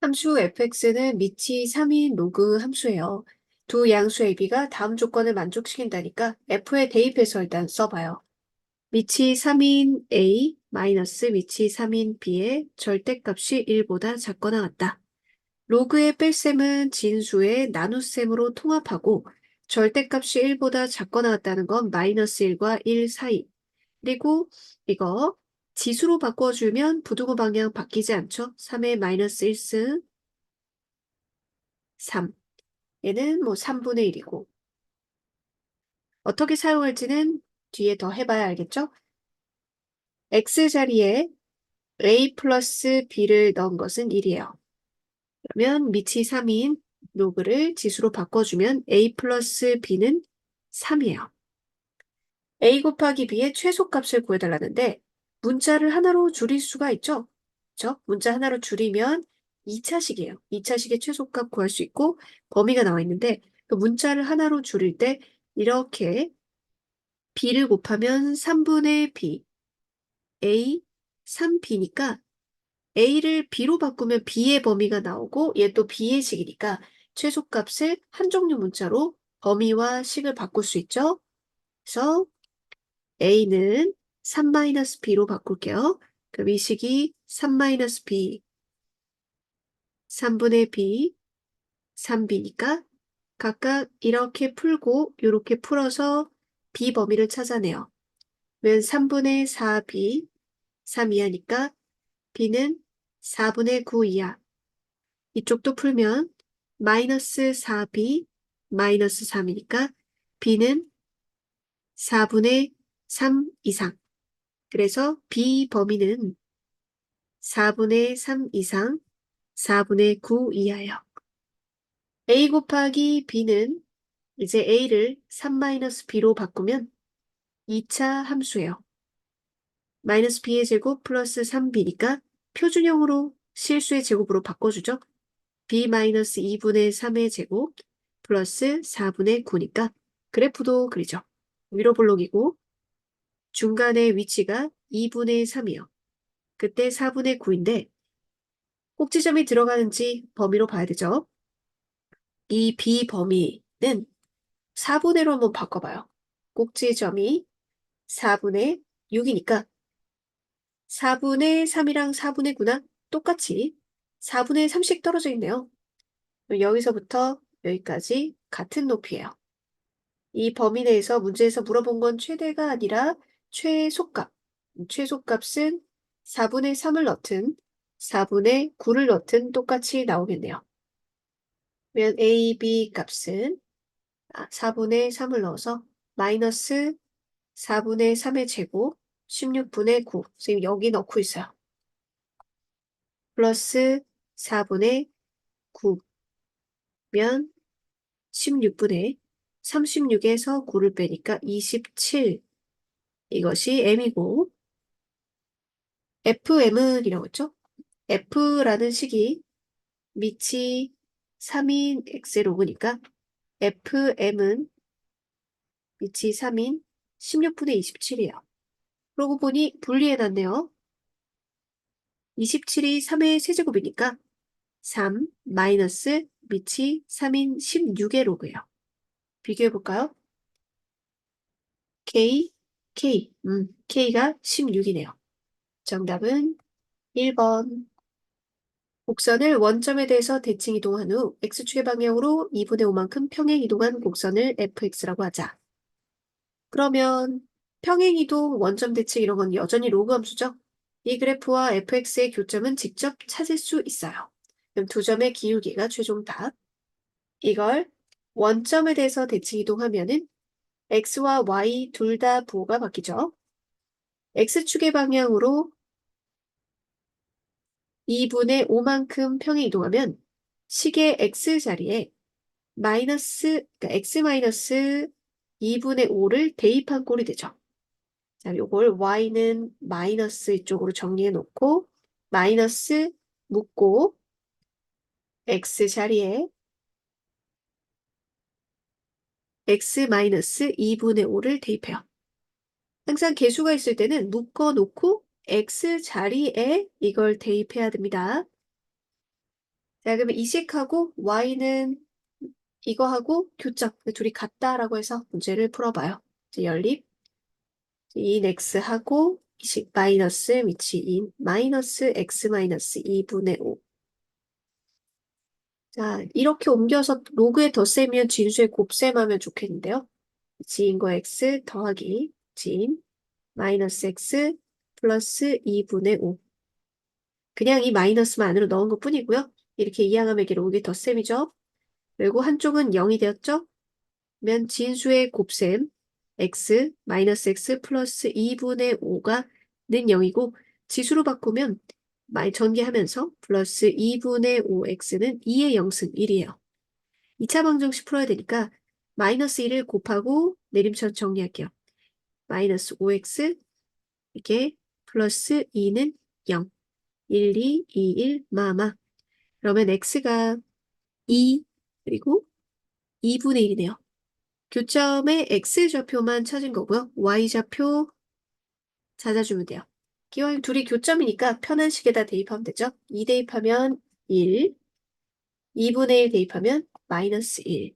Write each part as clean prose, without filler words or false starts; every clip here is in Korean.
함수 fx는 밑이 3인 로그 함수예요. 두 양수 ab가 다음 조건을 만족시킨다니까 f에 대입해서 일단 써봐요. 밑이 3인 a 마이너스 밑이 3인 b의 절대값이 1보다 작거나 같다. 로그의 뺄셈은 진수의 나눗셈으로 통합하고 절대값이 1보다 작거나 같다는 건 마이너스 1과 1 사이. 그리고 이거 지수로 바꿔주면 부등호 방향 바뀌지 않죠? 3의 마이너스 1승 3. 얘는 뭐 3분의 1이고. 어떻게 사용할지는 뒤에 더 해봐야 알겠죠? x 자리에 a 플러스 b를 넣은 것은 1이에요. 그러면 밑이 3인 로그를 지수로 바꿔주면 a 플러스 b는 3이에요. a 곱하기 b의 최소값을 구해달라는데 문자를 하나로 줄일 수가 있죠? 그렇죠? 문자 하나로 줄이면 2차식이에요. 2차식의 최소값 구할 수 있고 범위가 나와 있는데 그 문자를 하나로 줄일 때 이렇게 b를 곱하면 3분의 b, a, 3b니까 a를 b로 바꾸면 b의 범위가 나오고 얘 또 b의 식이니까 최소값을 한 종류 문자로 범위와 식을 바꿀 수 있죠. 그래서 a는 3-b로 바꿀게요. 그럼 이 식이 3-b, 3분의 b, 3b니까 각각 이렇게 풀고 이렇게 풀어서 b 범위를 찾아내요. 그러면 3분의 4b, 3 이하니까 b는 4분의 9 이하. 이쪽도 풀면 마이너스 4b, 마이너스 3이니까 b는 4분의 3 이상. 그래서 b 범위는 4분의 3 이상, 4분의 9 이하예요. a 곱하기 b는 이제 a를 3-b로 바꾸면 2차 함수예요. 마이너스 b의 제곱 플러스 3b니까 표준형으로 실수의 제곱으로 바꿔주죠. b-2분의 3의 제곱 플러스 4분의 9니까 그래프도 그리죠. 위로 볼록이고 중간의 위치가 2분의 3이요. 그때 4분의 9인데 꼭지점이 들어가는지 범위로 봐야 되죠. 이 b 범위는 4분의로 한번 바꿔봐요. 꼭지점이 4분의 6이니까 4분의 3이랑 4분의 9나 똑같이 4분의 3씩 떨어져 있네요. 여기서부터 여기까지 같은 높이예요. 이 범위 내에서 문제에서 물어본 건 최대가 아니라 최소값. 최소값은 4분의 3을 넣든 4분의 9를 넣든 똑같이 나오겠네요. 그러면 A, B 값은 4분의 3을 넣어서 마이너스 4분의 3의 제곱 16분의 9. 선생님 여기 넣고 있어요. 플러스 4분의 9면 16분의 36에서 9를 빼니까 27. 이것이 m이고 fm은 이라고 했죠? f라는 식이 밑이 3인 x 로그니까 fm은 밑이 3인 16분의 27이에요. 그러고 보니 분리해놨네요. 27이 3의 세제곱이니까 3 마이너스 밑이 3인 16의 로그예요. 비교해볼까요? K가 16이네요. 정답은 1번. 곡선을 원점에 대해서 대칭 이동한 후 x축의 방향으로 2분의 5만큼 평행 이동한 곡선을 fx라고 하자. 그러면 평행 이동, 원점 대칭 이런 건 여전히 로그 함수죠? 이 그래프와 fx의 교점은 직접 찾을 수 있어요. 그럼 두 점의 기울기가 최종 답. 이걸 원점에 대해서 대칭 이동하면은 x와 y 둘 다 부호가 바뀌죠. x축의 방향으로 2분의 5만큼 평행 이동하면 식의 x 자리에 그러니까 x 마이너스 2분의 5를 대입한 꼴이 되죠. 자, 요걸 y는 마이너스 이쪽으로 정리해 놓고 마이너스 묶고 x 자리에 x 마이너스 2분의 5를 대입해요. 항상 개수가 있을 때는 묶어 놓고 x 자리에 이걸 대입해야 됩니다. 자, 그러면 이식하고 y는 이거하고 교점. 둘이 같다라고 해서 문제를 풀어봐요. 이제 연립. 2인 x하고 이식 마이너스 위치 2인 마이너스 x 마이너스 2분의 5. 자, 이렇게 옮겨서 로그의 덧셈이면 진수의 곱셈하면 좋겠는데요. 지인과 x 더하기 지인 마이너스 x 플러스 2분의 5. 그냥 이 마이너스만 안으로 넣은 것 뿐이고요. 이렇게 이항하면 이게 로그의 덧셈이죠. 그리고 한쪽은 0이 되었죠. 면 진수의 곱셈 x 마이너스 x 플러스 2분의 5가 는 0이고 지수로 바꾸면 전개하면서 플러스 2분의 5x는 2의 0승 1이에요. 2차 방정식 풀어야 되니까 마이너스 1을 곱하고 내림처럼 정리할게요. 마이너스 5x 이게 플러스 2는 0 1, 2, 2, 1 마마 그러면 x가 2 그리고 2분의 1이네요. 교점의 x좌표만 찾은 거고요. y좌표 찾아주면 돼요. 기왕 둘이 교점이니까 편한 식에다 대입하면 되죠. 2 대입하면 1, 2분의 1 대입하면 마이너스 1.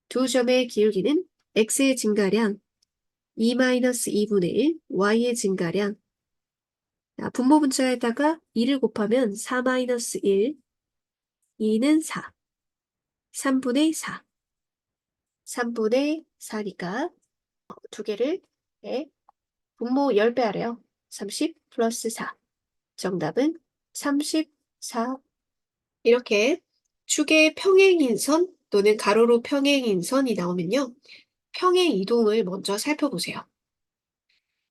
두 점의 기울기는 x의 증가량 2 마이너스 2분의 1, y의 증가량. 자, 분모 분자에다가 2를 곱하면 4 마이너스 1, 2는 4, 3분의 4. 3분의 4니까 두 개를 네, 분모 10배 하래요. 30 플러스 4. 정답은 34. 이렇게 축의 평행인선 또는 가로로 평행인선이 나오면요. 평행 이동을 먼저 살펴보세요.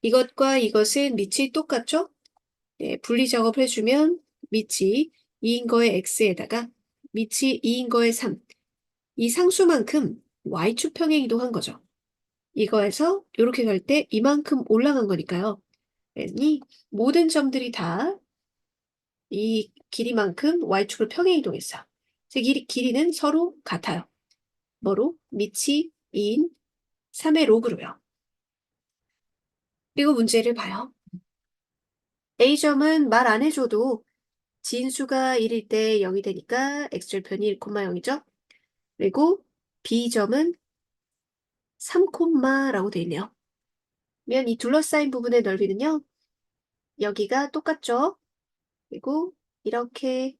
이것과 이것은 밑이 똑같죠? 네, 분리 작업을 해주면 밑이 2인 거의 x에다가 밑이 2인 거의 3. 이 상수만큼 y축 평행 이동한 거죠. 이거에서 이렇게 갈 때 이만큼 올라간 거니까요. 그러니 모든 점들이 다 이 길이만큼 y축을 평행 이동했어요. 즉, 길이는 서로 같아요. 뭐로? 밑이 2인 3의 로그로요. 그리고 문제를 봐요. A점은 말 안 해줘도 진수가 1일 때 0이 되니까 x절편이 1,0이죠. 그리고 B점은 3,라고 되어 있네요. 그러면 이 둘러싸인 부분의 넓이는요. 여기가 똑같죠. 그리고 이렇게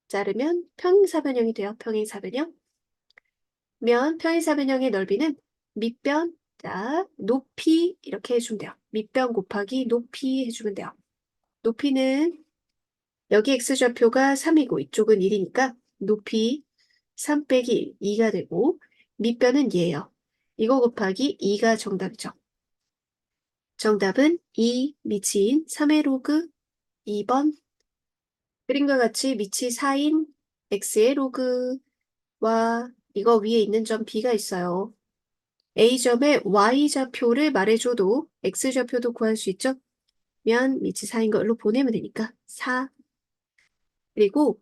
자르면 평행사변형이 돼요. 평행사변형. 면 평행사변형의 넓이는 밑변, 자, 높이 이렇게 해주면 돼요. 밑변 곱하기 높이 해주면 돼요. 높이는 여기 x좌표가 3이고 이쪽은 1이니까 높이 3 빼기 1, 2가 되고 밑변은 얘예요. 이거 곱하기 2가 정답이죠. 정답은 2 밑인 3의 로그 2번. 그림과 같이 밑이 4인 x의 로그와 이거 위에 있는 점 B가 있어요. A점의 Y좌표를 말해줘도 X좌표도 구할 수 있죠? 면 밑이 4인 걸로 보내면 되니까 4. 그리고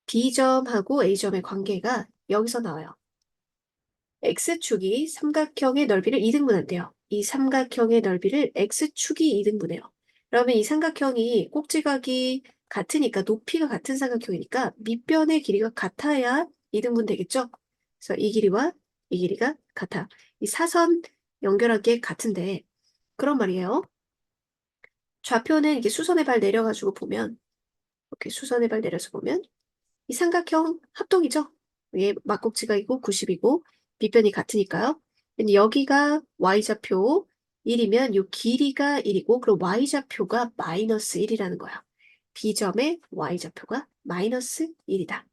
B점하고 A점의 관계가 여기서 나와요. X축이 삼각형의 넓이를 2등분한대요. 이 삼각형의 넓이를 X축이 2등분해요. 그러면 이 삼각형이 꼭지각이 같으니까 높이가 같은 삼각형이니까 밑변의 길이가 같아야 2등분 되겠죠? 그래서 이 길이와 이 길이가 같아. 이 사선 연결하기에 같은데 그런 말이에요. 좌표는 이게 수선의 발 내려가지고 보면 이렇게 수선의 발 내려서 보면 이 삼각형 합동이죠. 위에 막꼭지가 있고 90이고 밑변이 같으니까요. 근데 여기가 y좌표 1이면 이 길이가 1이고 그럼 y좌표가 마이너스 1이라는 거야. B점의 y좌표가 마이너스 1이다.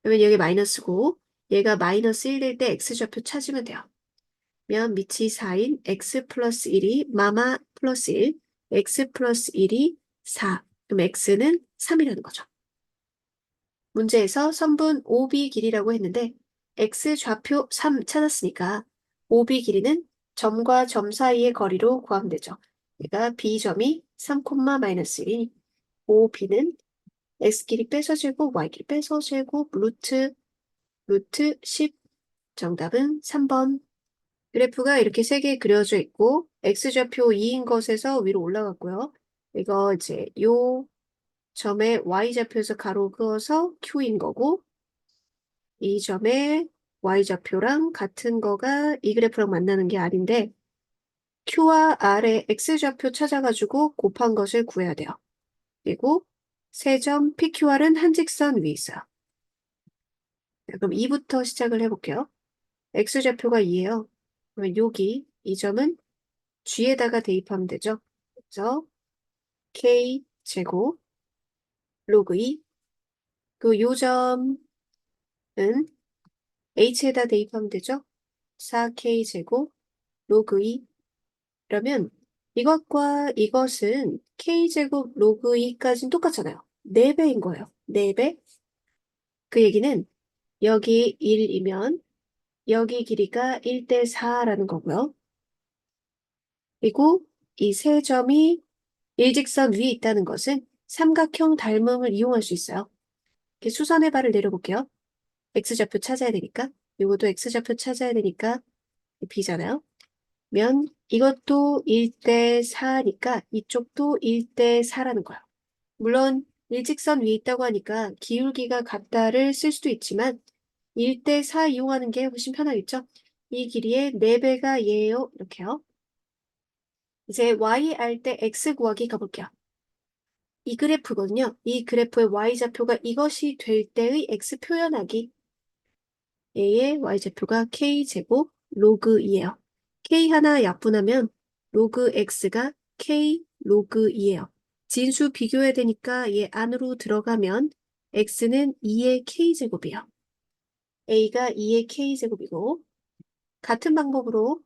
그러면 여기 마이너스고 얘가 마이너스 1일 때 x좌표 찾으면 돼요. 면 밑이 4인 x 플러스 1이 마마 플러스 1, x 플러스 1이 4. 그럼 x는 3이라는 거죠. 문제에서 선분 OB 길이라고 했는데 x 좌표 3 찾았으니까 OB 길이는 점과 점 사이의 거리로 구하면 되죠. 그러니까 B점이 3, 마이너스 1이니 OB는 x 길이 빼서 제곱, y 길이 빼서 제곱, 루트 10. 정답은 3번. 그래프가 이렇게 3개 그려져 있고 x좌표 2인 것에서 위로 올라갔고요. 이거 이제 요 점의 y좌표에서 가로 그어서 q인 거고 이 점의 y좌표랑 같은 거가 이 그래프랑 만나는 게 r인데 q와 r의 x좌표 찾아가지고 곱한 것을 구해야 돼요. 그리고 세 점 PQR은 한 직선 위에 있어요. 자, 그럼 2부터 시작을 해볼게요. x좌표가 2예요. 그러면 여기 이 점은 g에다가 대입하면 되죠. 그래서 k제곱 로그 2 그 요 점은 h에다 대입하면 되죠. 4k제곱 로그 2 그러면 이것과 이것은 k제곱 로그 2까지는 똑같잖아요. 4배인 거예요. 4배. 그 얘기는 여기 1이면 여기 길이가 1대 4라는 거고요. 그리고 이 세 점이 일직선 위에 있다는 것은 삼각형 닮음을 이용할 수 있어요. 이렇게 수선의 발을 내려볼게요. x좌표 찾아야 되니까. 이것도 x좌표 찾아야 되니까 b잖아요. 면 이것도 1대 4니까 이쪽도 1대 4라는 거야. 물론 일직선 위에 있다고 하니까 기울기가 같다를 쓸 수도 있지만 1대 4 이용하는 게 훨씬 편하겠죠? 이 길이의 4배가 얘예요. 이렇게요. 이제 y 알 때 x 구하기 가볼게요. 이 그래프거든요. 이 그래프의 y좌표가 이것이 될 때의 x 표현하기. 얘의 y좌표가 k제곱 로그 2예요. k 하나 약분하면 로그 x가 k 로그 2예요. 진수 비교해야 되니까 얘 안으로 들어가면 x는 2의 k제곱이에요. a가 2의 k제곱이고 같은 방법으로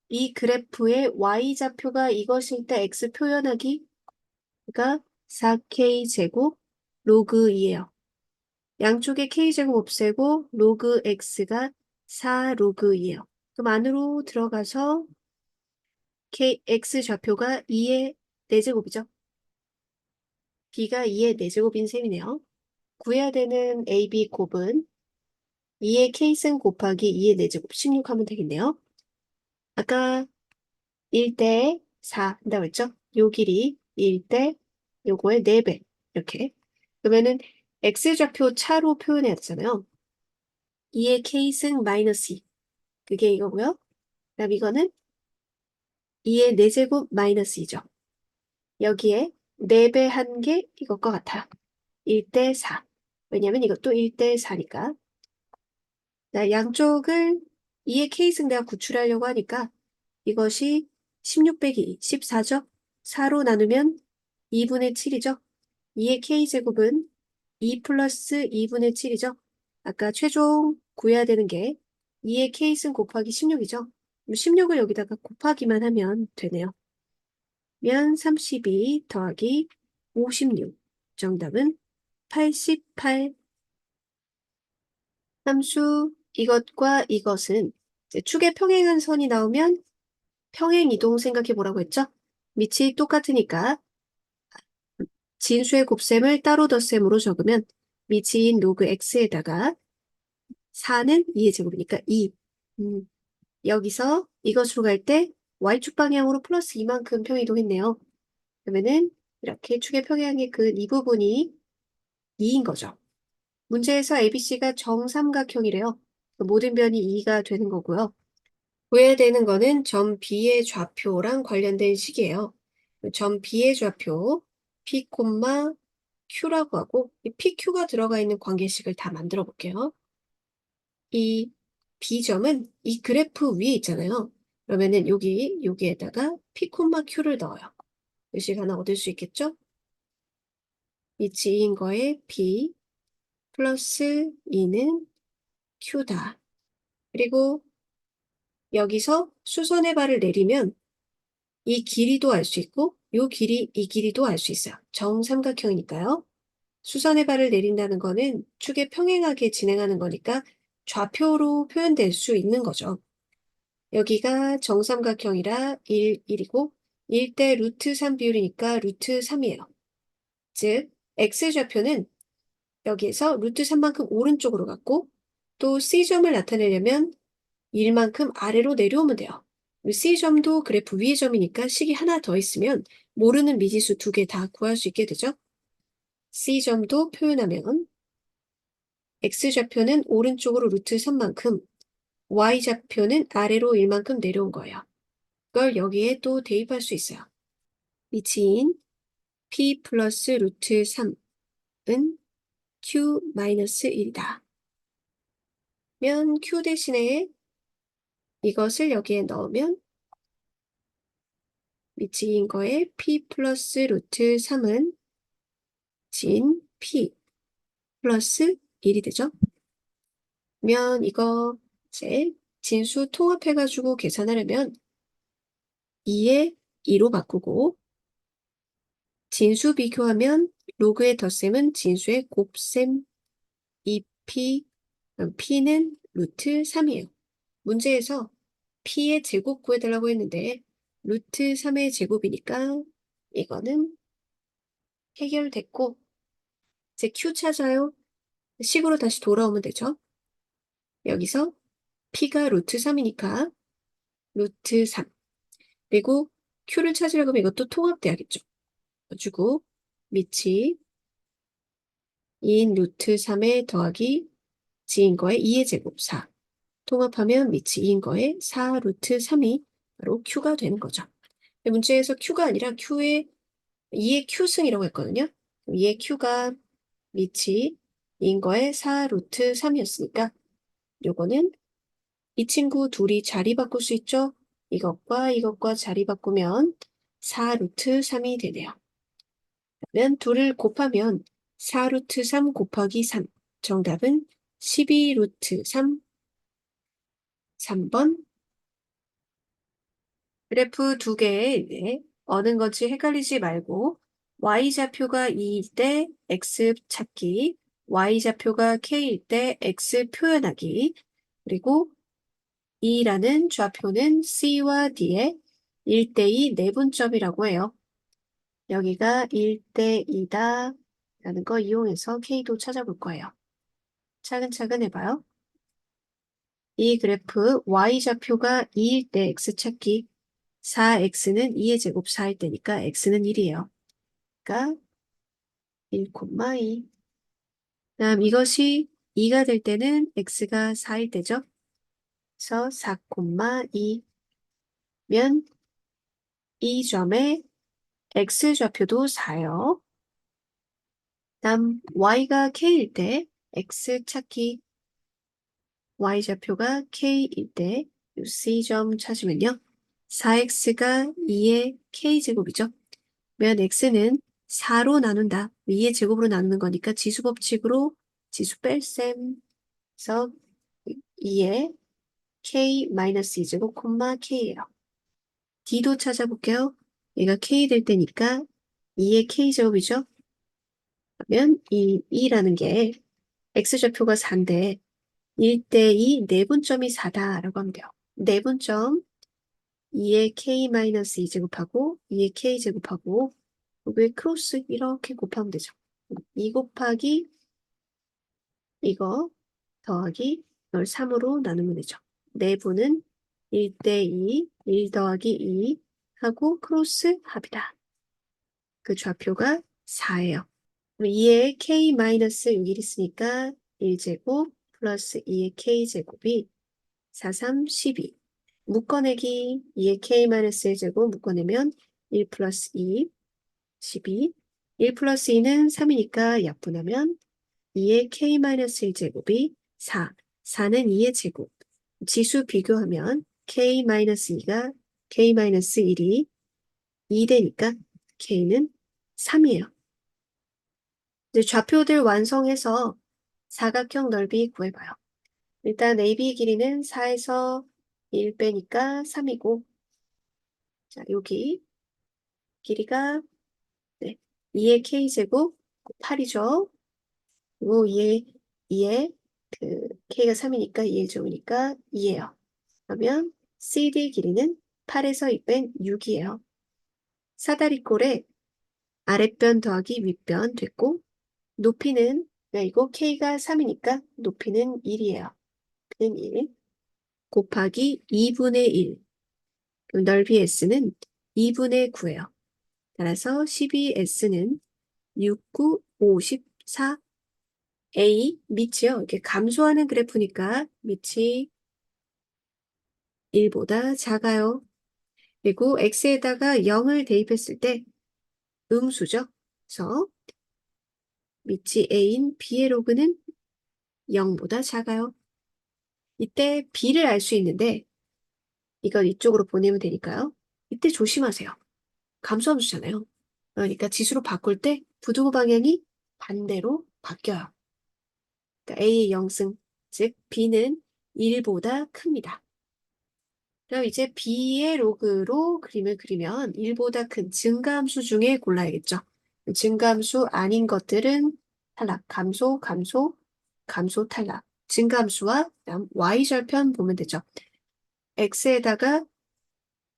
이 그래프의 y좌표가 이것일 때 x 표현하기가 4k제곱 로그 2예요. 양쪽에 k제곱 없애고 로그 x가 4 로그 2예요. 그럼 안으로 들어가서 x좌표가 2의 4제곱이죠. b가 2의 4제곱인 셈이네요. 구해야 되는 ab 곱은 2의 k승 곱하기 2의 4제곱 16 하면 되겠네요. 아까 1대 4 한다고 했죠? 요 길이 1대 요거의 4배 이렇게. 그러면은 x좌표 차로 표현해야 되잖아요. 2의 k승 마이너스 2 그게 이거고요. 그다음 이거는 2의 4제곱 마이너스 2죠. 여기에 4배 한 게 이것과 같아요. 1대 4. 왜냐면 이것도 1대 4니까. 양쪽을 2의 k승 내가 구출하려고 하니까 이것이 16 빼기 14죠. 4로 나누면 2분의 7이죠. 2의 k제곱은 2 플러스 2분의 7이죠. 아까 최종 구해야 되는 게 2의 k승 곱하기 16이죠. 16을 여기다가 곱하기만 하면 되네요. 면 32 더하기 56. 정답은 88. 함수 이것과 이것은 이제 축에 평행한 선이 나오면 평행 이동 생각해 보라고 했죠? 밑이 똑같으니까 진수의 곱셈을 따로 덧셈으로 적으면 밑인 로그 x에다가 4는 2의 제곱이니까 2. 여기서 이것으로 갈 때 y축 방향으로 플러스 2만큼 평이동했네요. 그러면은 이렇게 축의 평행의 근 이 부분이 2인 거죠. 문제에서 ABC가 정삼각형이래요. 모든 변이 2가 되는 거고요. 구해야 되는 거는 점 B의 좌표랑 관련된 식이에요. 점 B의 좌표 P, Q라고 하고 이 PQ가 들어가 있는 관계식을 다 만들어 볼게요. 이 B점은 이 그래프 위에 있잖아요. 그러면은 여기에다가 P, Q를 넣어요. 의식 하나 얻을 수 있겠죠? 위치인 거에 P 플러스 2는 Q다. 그리고 여기서 수선의 발을 내리면 이 길이도 알 수 있고 이 길이도 알 수 있어요. 정삼각형이니까요. 수선의 발을 내린다는 거는 축에 평행하게 진행하는 거니까 좌표로 표현될 수 있는 거죠. 여기가 정삼각형이라 1, 1이고 1대 루트 3 비율이니까 루트 3이에요. 즉 x좌표는 여기에서 루트 3만큼 오른쪽으로 갔고 또 C점을 나타내려면 1만큼 아래로 내려오면 돼요. C점도 그래프 위의 점이니까 식이 하나 더 있으면 모르는 미지수 2개 다 구할 수 있게 되죠. C점도 표현하면 X좌표는 오른쪽으로 루트 3만큼, Y좌표는 아래로 1만큼 내려온 거예요. 그걸 여기에 또 대입할 수 있어요. 미치인 P 플러스 루트 3은 Q 마이너스 1이다. 면 Q 대신에 이것을 여기에 넣으면 미치인 거에 P 플러스 루트 3은 진 P 플러스 1이 되죠. 면 이거 이제 진수 통합해가지고 계산하려면 2에 2로 바꾸고 진수 비교하면 로그의 덧셈은 진수의 곱셈 2p, p는 루트 3이에요. 문제에서 p의 제곱 구해달라고 했는데 루트 3의 제곱이니까 이거는 해결됐고 이제 q 찾아요. 식으로 다시 돌아오면 되죠. 여기서 p가 루트 3이니까 루트 3 그리고 q를 찾으려고 하면 이것도 통합돼야겠죠. 주고 밑이 2인 루트 3에 더하기 g인 거에 2의 제곱 4 통합하면 밑이 2인 거에 4 루트 3이 바로 q가 되는 거죠. 문제에서 q가 아니라 q의 2의 q승이라고 했거든요. 2의 q가 밑이 2인 거에 4 루트 3이었으니까 요거는 이 친구 둘이 자리 바꿀 수 있죠? 이것과 자리 바꾸면 4 루트 3이 되네요. 그러면 둘을 곱하면 4 루트 3 곱하기 3. 정답은 12 루트 3, 3번. 그래프 두 개에 어느 건지 헷갈리지 말고 Y좌표가 2일 때 X 찾기, Y좌표가 K일 때 X 표현하기, 그리고 2라는 좌표는 C와 D의 1대2 내분점이라고 해요. 여기가 1대2다 라는 거 이용해서 K도 찾아볼 거예요. 차근차근 해봐요. 이 그래프 Y좌표가 2일 때 X 찾기 4X는 2의 제곱 4일 때니까 X는 1이에요. 그러니까 1,2 다음 이것이 2가 될 때는 X가 4일 때죠. 그래서 4,2 면 이 점의 X좌표도 4요. 다음 Y가 K일 때 X 찾기 Y좌표가 K일 때 C점 찾으면요. 4X가 2의 K제곱이죠. 면 X는 4로 나눈다. 2의 제곱으로 나누는 거니까 지수 법칙으로 지수 뺄셈. 그래서 2의 K-2제곱 콤마 K예요. D도 찾아볼게요. 얘가 K 될 때니까 2의 K제곱이죠. 그러면 이 2라는 게 X좌표가 4인데 1대2 내분점이 4다라고 하면 돼요. 내분점 2의 K-2제곱하고 2의 K제곱하고 여기에 크로스 이렇게 곱하면 되죠. 2 곱하기 이거 더하기 이걸 3으로 나누면 되죠. 내분은 1대2, 1 더하기 2 하고 크로스 합이다. 그 좌표가 4예요. 2의 K-6일 있으니까 1제곱 플러스 2의 K제곱이 4, 3, 12. 묶어내기 2의 K-1제곱 묶어내면 1 플러스 2, 12. 1 플러스 2는 3이니까 약분하면 2의 K-1제곱이 4. 4는 2의 제곱. 지수 비교하면 K-2가 K-1이 2 되니까 K는 3이에요. 이제 좌표들 완성해서 사각형 넓이 구해봐요. 일단 AB 길이는 4에서 1 빼니까 3이고, 자, 여기 길이가 2의 K제곱 8이죠. 그리고 2의 그 K가 3이니까 2의 제곱이니까 2예요. 그러면 CD 길이는 8에서 2 뺀 6이에요. 사다리꼴에 아랫변 더하기 윗변 됐고, 높이는 이거 K가 3이니까 높이는 1이에요. 는 1 곱하기 2분의 1. 그럼 넓이 S는 2분의 9예요. 따라서 12S는 6, 9, 54. A 밑이요. 이렇게 감소하는 그래프니까 밑이 1보다 작아요. 그리고 x에다가 0을 대입했을 때 음수죠. 그래서 밑이 a인 b의 로그는 0보다 작아요. 이때 b를 알 수 있는데 이걸 이쪽으로 보내면 되니까요. 이때 조심하세요. 감소함수잖아요. 그러니까 지수로 바꿀 때 부등호 방향이 반대로 바뀌어요. 그러니까 a의 0승, 즉 b는 1보다 큽니다. 그럼 이제 b의 로그로 그림을 그리면 1보다 큰 증가함수 중에 골라야겠죠. 증가함수 아닌 것들은 탈락, 감소, 감소, 감소, 탈락. 증가함수와 그다음 y절편 보면 되죠. x에다가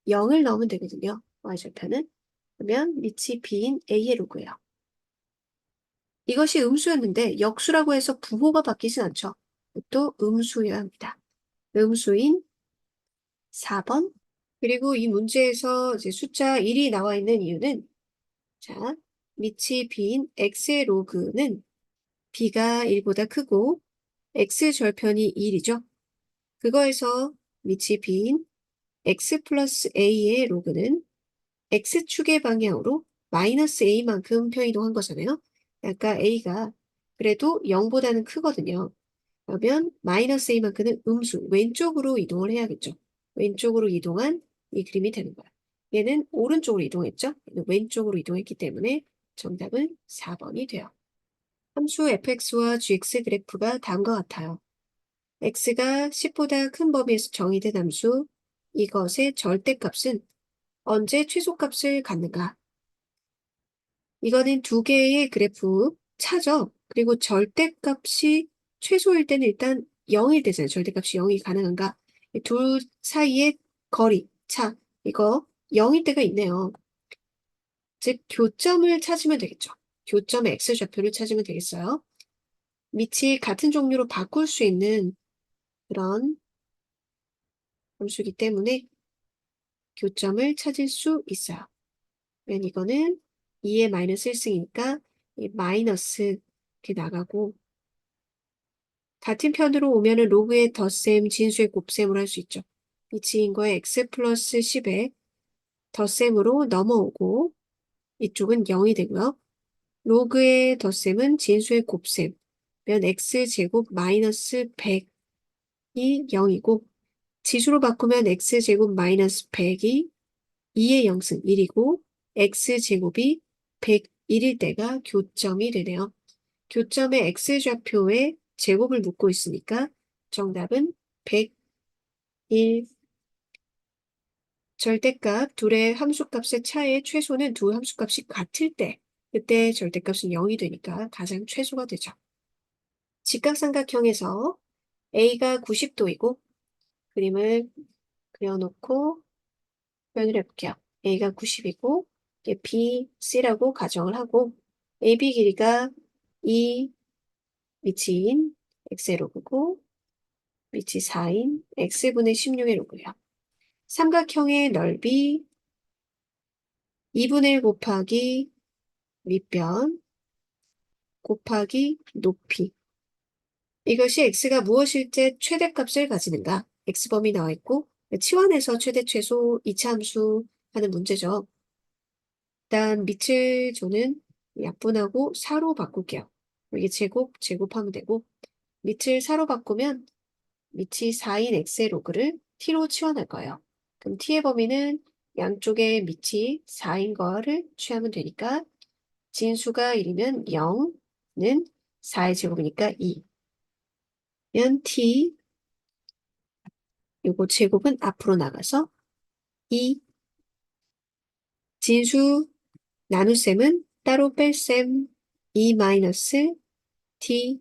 0을 넣으면 되거든요. y절편은. 그러면 밑이 b인 a의 로그예요. 이것이 음수였는데 역수라고 해서 부호가 바뀌진 않죠. 또 음수여야 합니다. 음수인 4번. 그리고 이 문제에서 이제 숫자 1이 나와 있는 이유는 자, 밑이 b인 x의 로그는 b가 1보다 크고 x 절편이 1이죠. 그거에서 밑이 b인 x 플러스 a의 로그는 x축의 방향으로 마이너스 a만큼 편이동한 거잖아요. 아까 a가 그래도 0보다는 크거든요. 그러면 마이너스 a만큼은 음수, 왼쪽으로 이동을 해야겠죠. 왼쪽으로 이동한 이 그림이 되는 거야. 얘는 오른쪽으로 이동했죠. 얘는 왼쪽으로 이동했기 때문에 정답은 4번이 돼요. 함수 fx와 gx 그래프가 다음과 같아요. x가 10보다 큰 범위에서 정의된 함수, 이것의 절대값은 언제 최소값을 갖는가? 이거는 두 개의 그래프 차죠. 그리고 절대값이 최소일 때는 일단 0일 때잖아요. 절대값이 0이 가능한가? 이 둘 사이의 거리, 차, 이거 0일 때가 있네요. 즉, 교점을 찾으면 되겠죠. 교점의 x좌표를 찾으면 되겠어요. 밑이 같은 종류로 바꿀 수 있는 그런 함수이기 때문에 교점을 찾을 수 있어요. 그러면 이거는 2의 마이너스 1승이니까 이 마이너스 이렇게 나가고 같은 편으로 오면은 로그의 덧셈, 진수의 곱셈을 할 수 있죠. 이치인 거에 x 플러스 10에 덧셈으로 넘어오고 이쪽은 0이 되고요. 로그의 덧셈은 진수의 곱셈, 면 x제곱 마이너스 100이 0이고 지수로 바꾸면 x제곱 마이너스 100이 2의 0승 1이고 x제곱이 101일 때가 교점이 되네요. 교점의 x좌표에 제곱을 묻고 있으니까 정답은 101. 절대값 둘의 함수값의 차의 최소는 두 함수값이 같을 때 그때 절대값은 0이 되니까 가장 최소가 되죠. 직각삼각형에서 A가 90도이고 그림을 그려놓고 표현을 해볼게요. A가 90이고 B, C라고 가정을 하고 AB 길이가 2 미치인 X의 로그고 밑이 4인 X분의 16의 로그예요. 삼각형의 넓이 2분의 1 곱하기 밑변 곱하기 높이. 이것이 x가 무엇일 때 최대값을 가지는가? x범위 나와 있고 치환해서 최대 최소 이차함수 하는 문제죠. 일단 밑을 저는 약분하고 4로 바꿀게요. 이게 제곱하면 되고 밑을 4로 바꾸면 밑이 4인 x의 로그를 t로 치환할 거예요. 그럼 t의 범위는 양쪽의 밑이 4인 거를 취하면 되니까 진수가 1이면 0는 4의 제곱이니까 2. 면 t 요거 제곱은 앞으로 나가서 2. 진수 나눗셈은 따로 뺄셈 2 마이너스 t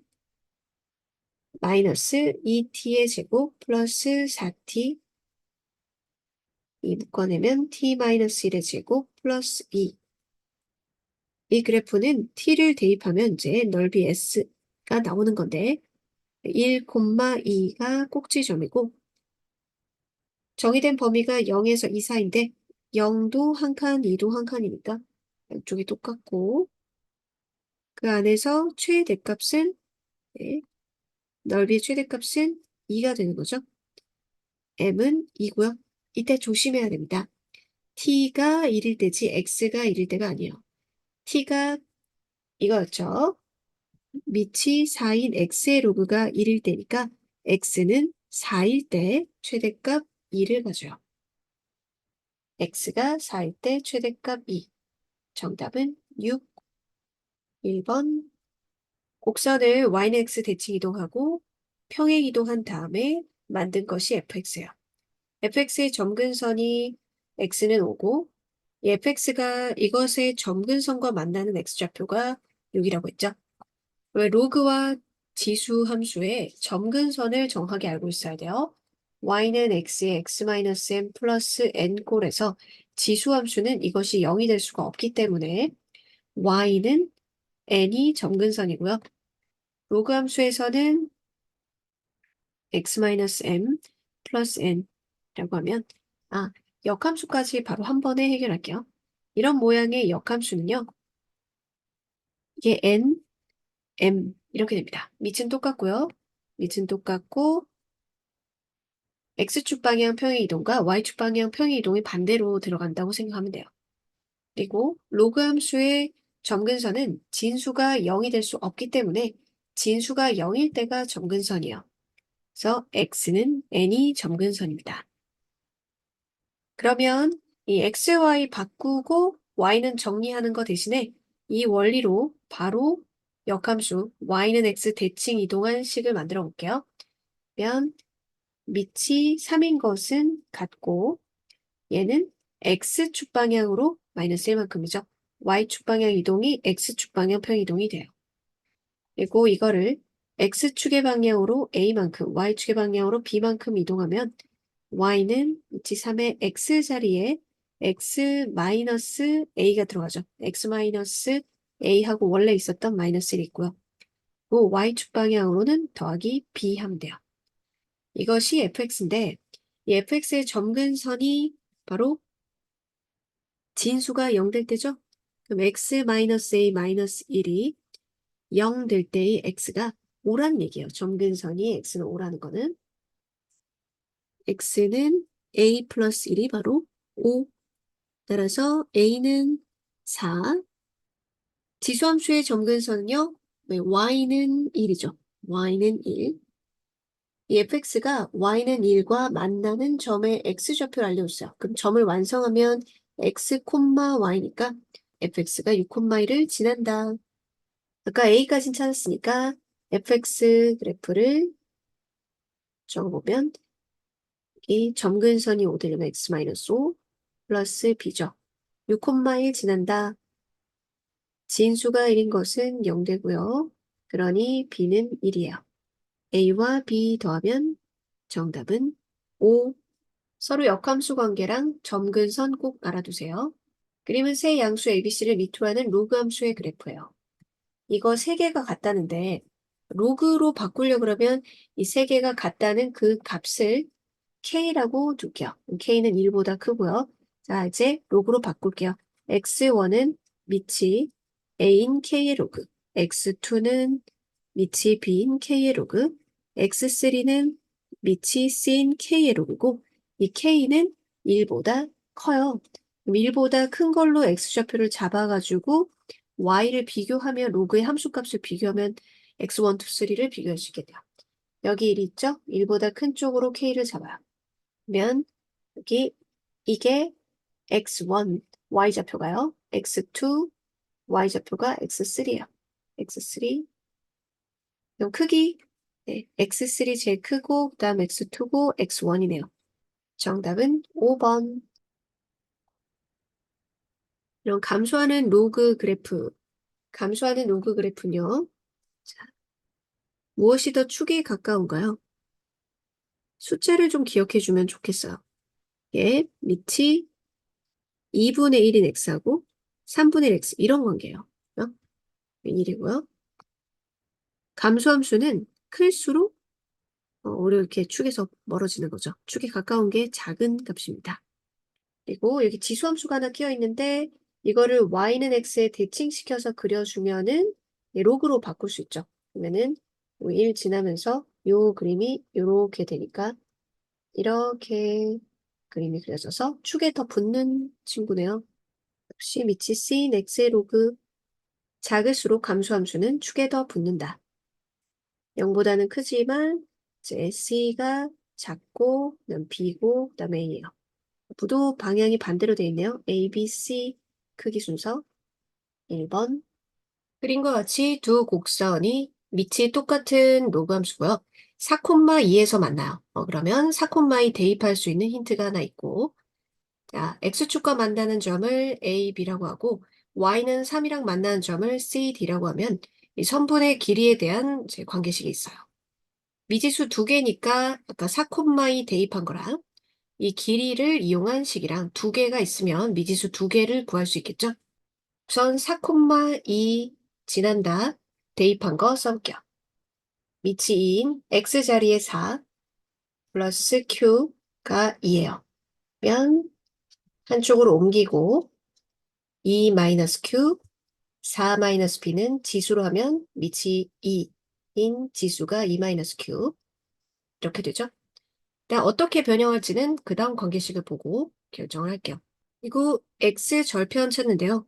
마이너스 2t의 제곱 플러스 4t 이 묶어내면 t 마이너스 1의 제곱 플러스 2. 이 그래프는 t를 대입하면 이제 넓이 s가 나오는 건데 1, 2가 꼭지점이고 정의된 범위가 0에서 2 사이인데 0도 한 칸, 2도 한 칸이니까 양쪽이 똑같고 그 안에서 최대값은 네, 넓이의 최대값은 2가 되는 거죠. m은 2고요. 이때 조심해야 됩니다. t가 1일 때지 x가 1일 때가 아니에요. t가 이거였죠. 밑이 4인 x의 로그가 1일 때니까 x는 4일 때 최대값 2를 가져요. x가 4일 때 최대값 2. 정답은 6. 1번. 곡선을 y는 x 대칭 이동하고 평행 이동한 다음에 만든 것이 fx예요. fx의 점근선이 x는 5고 이 fx가 이것의 점근선과 만나는 x좌표가 6이라고 했죠. 왜 로그와 지수 함수의 점근선을 정확하게 알고 있어야 돼요. y는 x의 x-m 플러스 n꼴에서 지수 함수는 이것이 0이 될 수가 없기 때문에 y는 n이 점근선이고요. 로그 함수에서는 x-m 플러스 n이라고 하면 역함수까지 바로 한 번에 해결할게요. 이런 모양의 역함수는요. 이게 n, m 이렇게 됩니다. 밑은 똑같고요. 밑은 똑같고 x축 방향 평행 이동과 y축 방향 평행 이동이 반대로 들어간다고 생각하면 돼요. 그리고 로그 함수의 점근선은 진수가 0이 될 수 없기 때문에 진수가 0일 때가 점근선이에요. 그래서 x는 n이 점근선입니다. 그러면 이 x, y 바꾸고 y는 정리하는 거 대신에 이 원리로 바로 역함수 y는 x 대칭 이동한 식을 만들어 볼게요. 그러면 밑이 3인 것은 같고 얘는 x축 방향으로 마이너스 1만큼이죠. y축 방향 이동이 x축 방향 평이동이 돼요. 그리고 이거를 x축의 방향으로 a만큼, y축의 방향으로 b만큼 이동하면 y는 위치 3의 x 자리에 x 마이너스 a가 들어가죠. x 마이너스 a하고 원래 있었던 마이너스 1이 있고요. 그 y축 방향으로는 더하기 b 하면 돼요. 이것이 fx인데 이 fx의 점근선이 바로 진수가 0 될 때죠. 그럼 x 마이너스 a 마이너스 1이 0 될 때의 x가 5라는 얘기예요. 점근선이 x는 5라는 거는 x는 a 플러스 1이 바로 5. 따라서 a는 4. 지수함수의 점근선은요. y는 1이죠. y는 1. 이 fx가 y는 1과 만나는 점의 x좌표를 알려줬어요. 그럼 점을 완성하면 x, y니까 fx가 6, 1을 지난다. 아까 a까지는 찾았으니까 fx 그래프를 적어보면 이 점근선이 5 되려면 x-5 플러스 b죠. 6, 1 지난다. 진수가 1인 것은 0 되고요. 그러니 b는 1이에요. a와 b 더하면 정답은 5. 서로 역함수 관계랑 점근선 꼭 알아두세요. 그림은 세 양수 ABC를 밑으로 하는 로그 함수의 그래프예요. 이거 세 개가 같다는데 로그로 바꾸려고 그러면 이 세 개가 같다는 그 값을 K라고 둘게요. K는 1보다 크고요. 자, 이제 로그로 바꿀게요. X1은 밑이 A인 K의 로그, X2는 밑이 B인 K의 로그, X3는 밑이 C인 K의 로그고 이 K는 1보다 커요. 그럼 1보다 큰 걸로 X좌표를 잡아가지고 Y를 비교하면 로그의 함수값을 비교하면 X1, 2, 3를 비교할 수 있게 돼요. 여기 1 있죠? 1보다 큰 쪽으로 K를 잡아요. 그러면 여기 이게 x1 y좌표가요. x2 y좌표가 x3예요. x3 그럼 크기 x3 제일 크고 그 다음 x2고 x1이네요. 정답은 5번. 이런 감소하는 로그 그래프 감소하는 로그 그래프는요. 자, 무엇이 더 축에 가까운가요? 숫자를 좀 기억해 주면 좋겠어요. 예, 밑이 2분의 1인 x하고 3분의 1 x 이런 관계예요. 1이고요. 감소함수는 클수록 오히려 이렇게 축에서 멀어지는 거죠. 축에 가까운 게 작은 값입니다. 그리고 여기 지수함수가 하나 끼어 있는데 이거를 y는 x에 대칭시켜서 그려주면은 로그로 바꿀 수 있죠. 그러면은 1 지나면서 요 그림이 요렇게 되니까 이렇게 그림이 그려져서 축에 더 붙는 친구네요. 역시 밑이 C인 X의 로그 작을수록 감소함수는 축에 더 붙는다. 0보다는 크지만 이제 C가 작고 그다음 B고 그다음에 A예요. 부도 방향이 반대로 되어 있네요. A, B, C 크기 순서 1번. 그림과 같이 두 곡선이 밑이 똑같은 로그 함수고요. 4,2에서 만나요. 그러면 4,2 대입할 수 있는 힌트가 하나 있고, 자, X축과 만나는 점을 A, B라고 하고, Y는 3이랑 만나는 점을 C, D라고 하면 이 선분의 길이에 대한 이제 관계식이 있어요. 미지수 두 개니까 아까 4,2 대입한 거랑 이 길이를 이용한 식이랑 두 개가 있으면 미지수 두 개를 구할 수 있겠죠? 우선 4,2 지난다 대입한 거 써볼게요. 밑이 2인 X자리에 4 플러스 Q가 2예요. 그러면 한쪽으로 옮기고 2 마이너스 Q 4 마이너스 B는 지수로 하면 밑이 2인 지수가 2 마이너스 Q 이렇게 되죠. 일단 어떻게 변형할지는 그 다음 관계식을 보고 결정을 할게요. 그리고 X절편 찾는데요.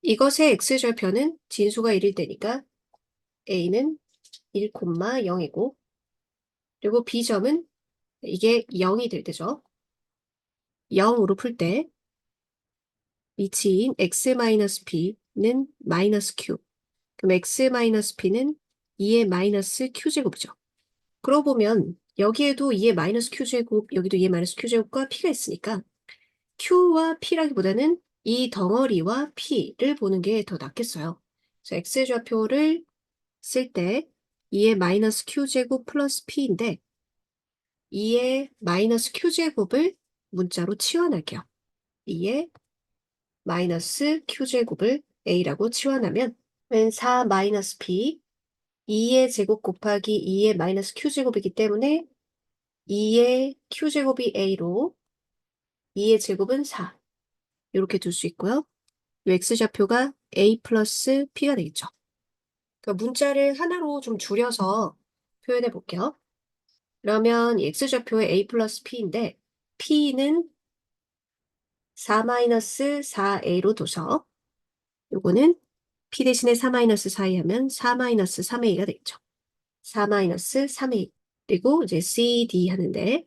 이것의 X절편은 진수가 1일 때니까 A는 1,0이고 그리고 B점은 이게 0이 될 때죠. 0으로 풀 때 미치인 X-P는 마이너스 Q. 그럼 X-P는 2의 마이너스 Q제곱이죠. 그러고 보면 여기에도 2의 마이너스 Q제곱, 여기도 2의 마이너스 Q제곱과 P가 있으니까 Q와 P라기보다는 이 덩어리와 P를 보는 게 더 낫겠어요. 그래서 X좌표를 쓸 때 2의 마이너스 Q제곱 플러스 P인데 2의 마이너스 Q제곱을 문자로 치환할게요. 2의 마이너스 Q제곱을 A라고 치환하면 4 마이너스 P 2의 제곱 곱하기 2의 마이너스 Q제곱이기 때문에 2의 Q제곱이 A로 2의 제곱은 4 이렇게 둘 수 있고요. 이 X좌표가 A 플러스 P가 되겠죠. 그러니까 문자를 하나로 좀 줄여서 표현해 볼게요. 그러면 이 X좌표의 A 플러스 P인데 P는 4-4A로 둬서 요거는 P 대신에 4-4이 하면 4-3A가 되겠죠. 4-3A. 그리고 이제 CD 하는데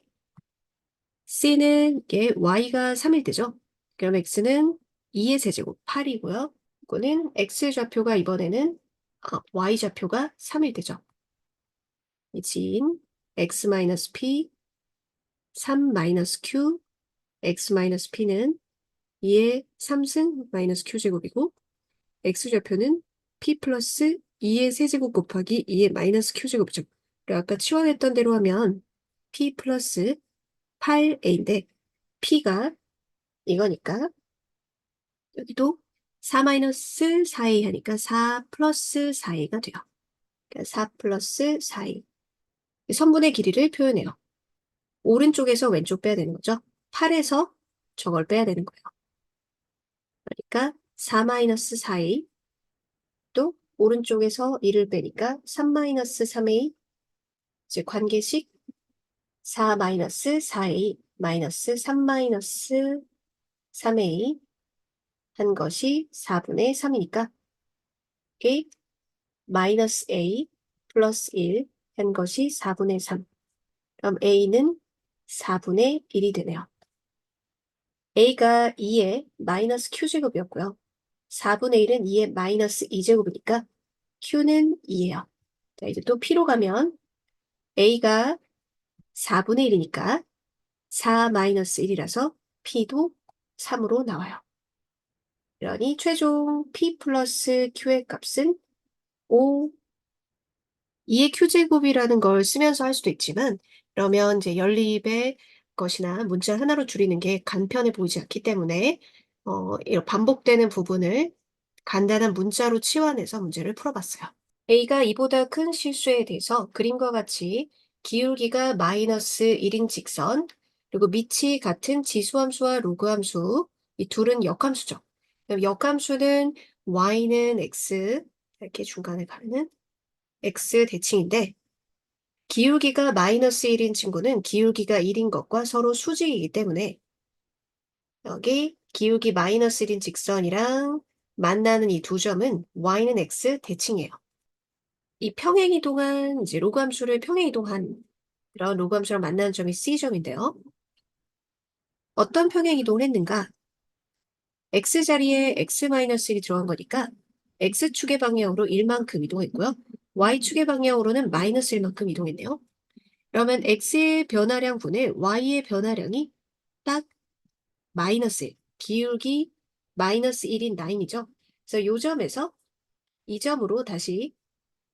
C는 이게 Y가 3일 때죠. 그럼 X는 2의 세제곱 8이고요. 이거는 X좌표가 이번에는 Y좌표가 3일 때죠. 이 지인 X-P 3-Q X-P는 2의 3승 마이너스 Q제곱이고 X좌표는 P 플러스 2의 세제곱 곱하기 2의 마이너스 Q제곱이죠. 그리고 아까 치환했던 대로 하면 P 플러스 8A인데 P가 이거니까 여기도 4 마이너스 4A 하니까 4 플러스 4A가 돼요. 그러니까 4 플러스 4A. 선분의 길이를 표현해요. 오른쪽에서 왼쪽 빼야 되는 거죠. 8에서 저걸 빼야 되는 거예요. 그러니까 4 마이너스 4A 또 오른쪽에서 1을 빼니까 3 마이너스 3A 즉 관계식 4 마이너스 4A 마이너스 3 마이너스 3A 한 것이 4분의 3이니까 A 마이너스 A 플러스 1 한 것이 4분의 3. 그럼 A는 4분의 1이 되네요. A가 2의 마이너스 Q제곱이었고요. 4분의 1은 2의 마이너스 2제곱이니까 Q는 2예요. 자, 이제 또 P로 가면 A가 4분의 1이니까 4 마이너스 1이라서 P도 3으로 나와요. 그러니 최종 P 플러스 Q의 값은 5, 2의 Q제곱이라는 걸 쓰면서 할 수도 있지만 그러면 이제 연립의 것이나 문자 하나로 줄이는 게 간편해 보이지 않기 때문에 이런 반복되는 부분을 간단한 문자로 치환해서 문제를 풀어봤어요. A가 2보다 큰 실수에 대해서 그림과 같이 기울기가 마이너스 1인 직선, 그리고 밑이 같은 지수함수와 로그함수, 이 둘은 역함수죠. 그럼 역함수는 y는 x, 이렇게 중간에 가는 x 대칭인데 기울기가 마이너스 1인 친구는 기울기가 1인 것과 서로 수직이기 때문에 여기 기울기 마이너스 1인 직선이랑 만나는 이 두 점은 y는 x 대칭이에요. 이 평행이동한 이제 로그 함수를 평행이동한 그런 로그 함수랑 만나는 점이 C점인데요. 어떤 평행이동을 했는가? x자리에 x-1이 들어간 거니까 x축의 방향으로 1만큼 이동했고요. y축의 방향으로는 마이너스 1만큼 이동했네요. 그러면 x의 변화량 분의 y의 변화량이 딱 마이너스 1, 기울기 마이너스 1인 9이죠. 그래서 이 점에서 이 점으로 다시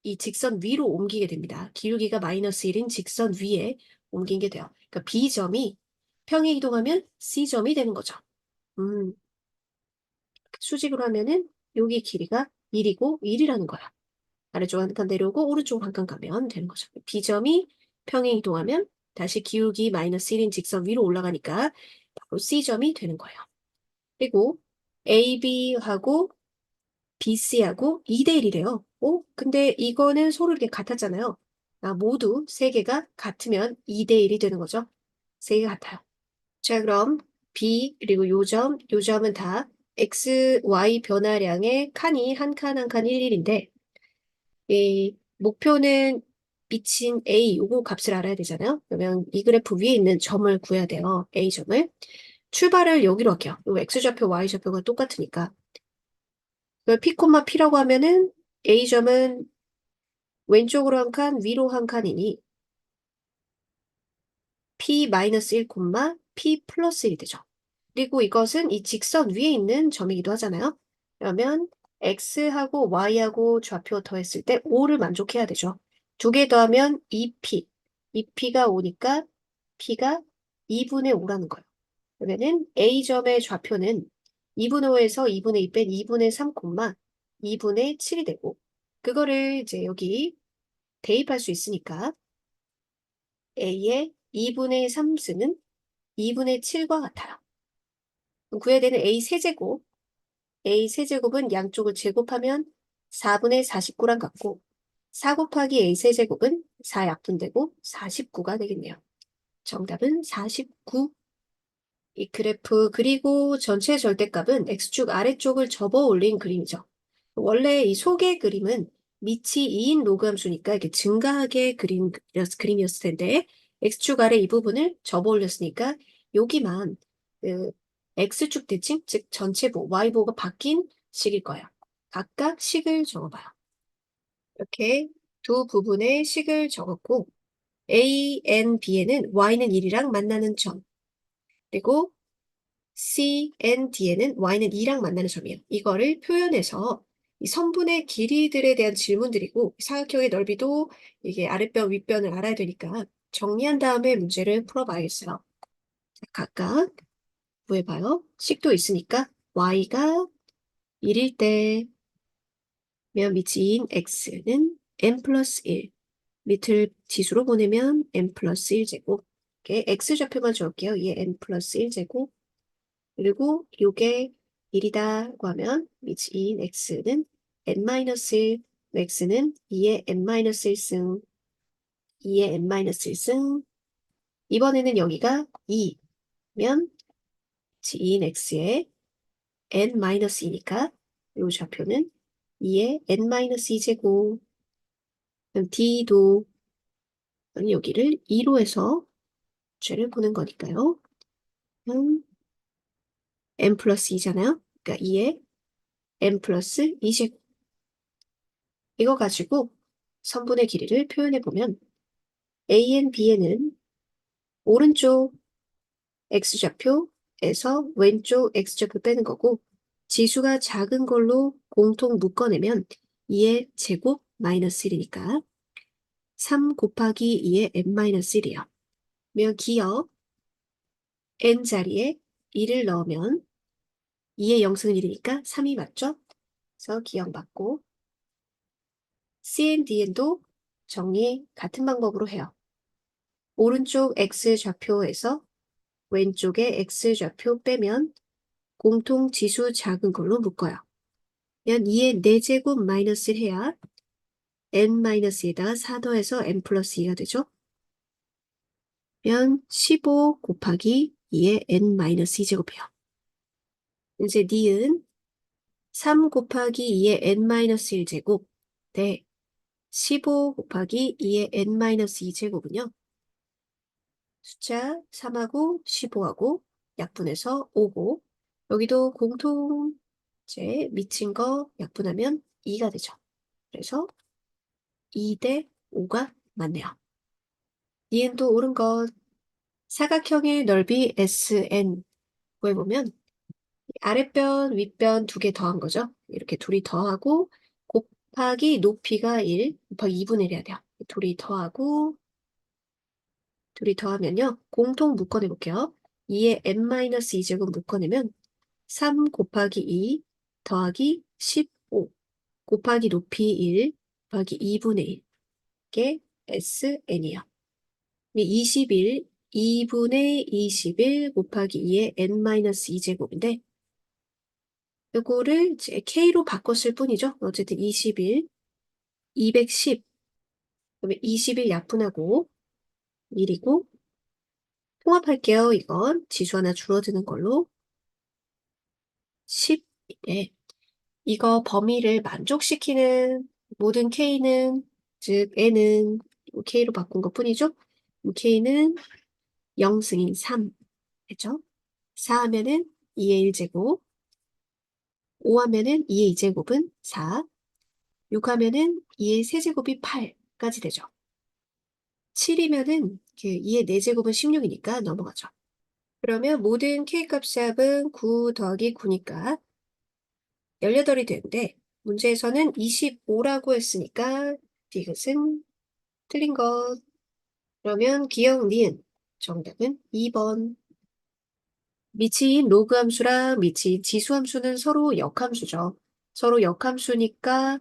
이 직선 위로 옮기게 됩니다. 기울기가 마이너스 1인 직선 위에 옮긴 게 돼요. 그러니까 B점이 평행 이동하면 C점이 되는 거죠. 수직으로 하면은 여기 길이가 1이고 1이라는 거야. 아래쪽 한 칸 내려오고 오른쪽 한 칸 가면 되는 거죠. B점이 평행 이동하면 다시 기울기 마이너스 1인 직선 위로 올라가니까 바로 C점이 되는 거예요. 그리고 AB하고 BC하고 2대 1이래요. 근데 이거는 서로 이렇게 같았잖아요. 모두 세 개가 같으면 2대 1이 되는 거죠. 세 개 같아요. 자, 그럼 B 그리고 요 점은 다 X, Y 변화량의 칸이 한 칸 한 칸 1, 1인데 이 목표는 미친 A 요거 값을 알아야 되잖아요. 그러면 이 그래프 위에 있는 점을 구해야 돼요. A점을. 출발을 여기로 할게요. 요 X좌표, Y좌표가 똑같으니까. P, P라고 하면은 A점은 왼쪽으로 한 칸, 위로 한 칸이니 P-1, P 플러스 1이 되죠. 그리고 이것은 이 직선 위에 있는 점이기도 하잖아요. 그러면 X하고 Y하고 좌표 더했을 때 5를 만족해야 되죠. 두 개 더하면 2P. 2P가 5니까 P가 2분의 5라는 거예요. 그러면은 A점의 좌표는 2분의 5에서 2분의 2 뺀 2분의 3, 2분의 7이 되고 그거를 이제 여기 대입할 수 있으니까 A의 2분의 3승은 2분의 7과 같아요. 그럼 구해야 되는 A 세제곱, A 세제곱은 양쪽을 제곱하면 4분의 49랑 같고 4 곱하기 A 세제곱은 4 약분되고 49가 되겠네요. 정답은 49. 이 그래프 그리고 전체 절대값은 X축 아래쪽을 접어 올린 그림이죠. 원래 이 속의 그림은 밑이 2인 로그 함수니까 이렇게 증가하게 그림이었을 텐데 X축 아래 이 부분을 접어 올렸으니까 여기만 그 X축 대칭, 즉 전체부, Y부가 바뀐 식일 거예요. 각각 식을 적어봐요. 이렇게 두 부분의 식을 적었고 A, N, B에는 Y는 1이랑 만나는 점 그리고 C, N, D에는 Y는 2랑 만나는 점이에요. 이거를 표현해서 이 선분의 길이들에 대한 질문들이고 사각형의 넓이도 이게 아랫변, 윗변을 알아야 되니까 정리한 다음에 문제를 풀어봐야겠어요. 자, 각각 구해봐요. 식도 있으니까 Y가 1일 때 면 밑인 X는 n 플러스 1 밑을 지수로 보내면 n 플러스 1제곱 이렇게 X좌표만 적을게요. 이게 n 플러스 1제곱 그리고 요게 1이다고 하면 미치인 x는 n-1, x는 2의 n-1승, 2의 n-1승, 이번에는 여기가 2면 지인 x의 n-2니까 요 좌표는 2의 n-2제곱, 그럼 d도 여기를 2로 해서 죄를 보는 거니까요. n 플러스 2잖아요. 그러니까 2의 n 플러스 2제곱. 이거 가지고 선분의 길이를 표현해 보면 AN, BN은 오른쪽 X좌표에서 왼쪽 X좌표 빼는 거고 지수가 작은 걸로 공통 묶어내면 2의 제곱 마이너스 1이니까 3 곱하기 2의 n-1이요. 그러면 기억 n 자리에 1을 넣으면 2의 0승은 1이니까 3이 맞죠? 그래서 기억 맞고 CN, DN도 정리 같은 방법으로 해요. 오른쪽 X좌표에서 왼쪽에 X좌표 빼면 공통 지수 작은 걸로 묶어요. 그러면 2의 4제곱 마이너스를 해야 n-2에다가 4 더해서 n 플러스 2가 되죠. 그러면 15 곱하기 2의 n-2제곱이에요. 이제 니은 3 곱하기 2의 n-1제곱 대 15 곱하기 2의 n-2제곱은요. 숫자 3하고 15하고 약분해서 5고 여기도 공통 이제 미친 거 약분하면 2가 되죠. 그래서 2 대 5가 맞네요. 니은도 옳은 것. 사각형의 넓이 SN 구해보면 아랫변, 윗변 두 개 더한 거죠. 이렇게 둘이 더하고 곱하기 높이가 1 곱하기 2분의 1 해야 돼요. 둘이 더하면요. 공통 묶어내볼게요. 2의 n-2제곱 묶어내면 3 곱하기 2 더하기 15 곱하기 높이 1 더하기 2분의 1 이게 SN이요. 21, 2분의 21 곱하기 2의 n-2제곱인데 이거를 이제 K로 바꿨을 뿐이죠. 어쨌든 21, 210, 그다음에 21 약분하고 1이고 통합할게요. 이건 지수 하나 줄어드는 걸로 10인데 이거 범위를 만족시키는 모든 K는 즉 N은 K로 바꾼 것 뿐이죠. K는 0승인 3 했죠. 4 하면은 2의 1제곱 5 하면은 2의 2제곱은 4 6 하면은 2의 세제곱이 8까지 되죠. 7이면은 2의 4제곱은 16이니까 넘어가죠. 그러면 모든 K값의 합은 9 더하기 9니까 18이 되는데 문제에서는 25라고 했으니까 디귿은 틀린 것. 그러면 기억 니은 정답은 2번. 미치인 로그 함수랑 미치인 지수 함수는 서로 역함수죠. 서로 역함수니까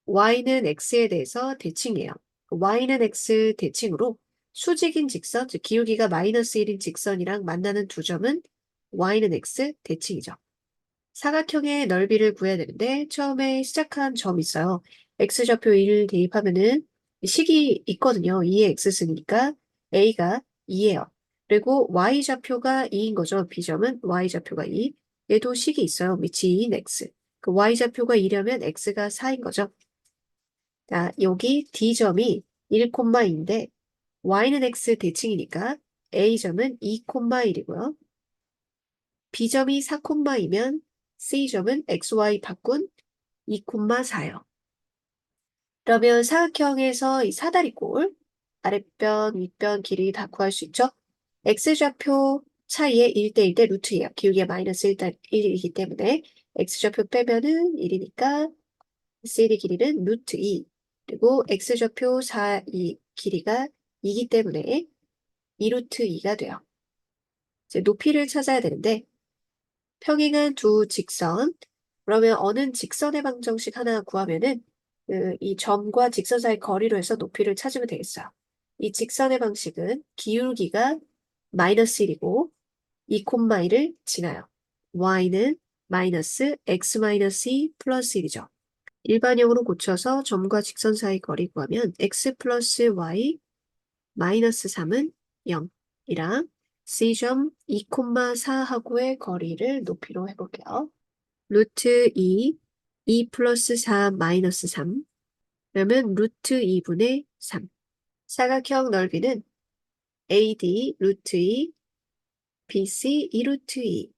y는 x에 대해서 대칭이에요. y는 x 대칭으로 수직인 직선, 즉 기울기가 마이너스 1인 직선이랑 만나는 두 점은 y는 x 대칭이죠. 사각형의 넓이를 구해야 되는데 처음에 시작한 점이 있어요. x좌표 1을 대입하면은 식이 있거든요. 2의 x승이니까 a가 2예요. 그리고 y좌표가 2인 거죠. b점은 y좌표가 2. 얘도 식이 있어요. 미치인 x. 그 y좌표가 2려면 x가 4인 거죠. 자, 여기 D점이 1,2인데 Y는 X 대칭이니까 A점은 2,1이고요. B점이 4,2면 C점은 XY 바꾼 2,4요. 그러면 사각형에서 이 사다리꼴, 아랫변, 윗변 길이 다 구할 수 있죠? X좌표 차이에 1대1대 루트예요. 기울기가 마이너스 1이기 때문에 X좌표 빼면은 1이니까 CD 길이는 루트 2 그리고 X좌표 4, 이 길이가 2기 때문에 2루트 2가 돼요. 이제 높이를 찾아야 되는데 평행한 두 직선 그러면 어느 직선의 방정식 하나 구하면은 이 점과 직선 사이 거리로 해서 높이를 찾으면 되겠어요. 이 직선의 방식은 기울기가 마이너스 1이고 2,1을 지나요. y는 마이너스 x 마이너스 2 플러스 1이죠. 일반형으로 고쳐서 점과 직선 사이 거리 구하면 x 플러스 y 마이너스 3은 0이랑 C점 2,4하고의 거리를 높이로 해볼게요. 루트 2 플러스 4 마이너스 3 그러면 루트 2분의 3 사각형 넓이는 AD 루트 2 BC 2루트 2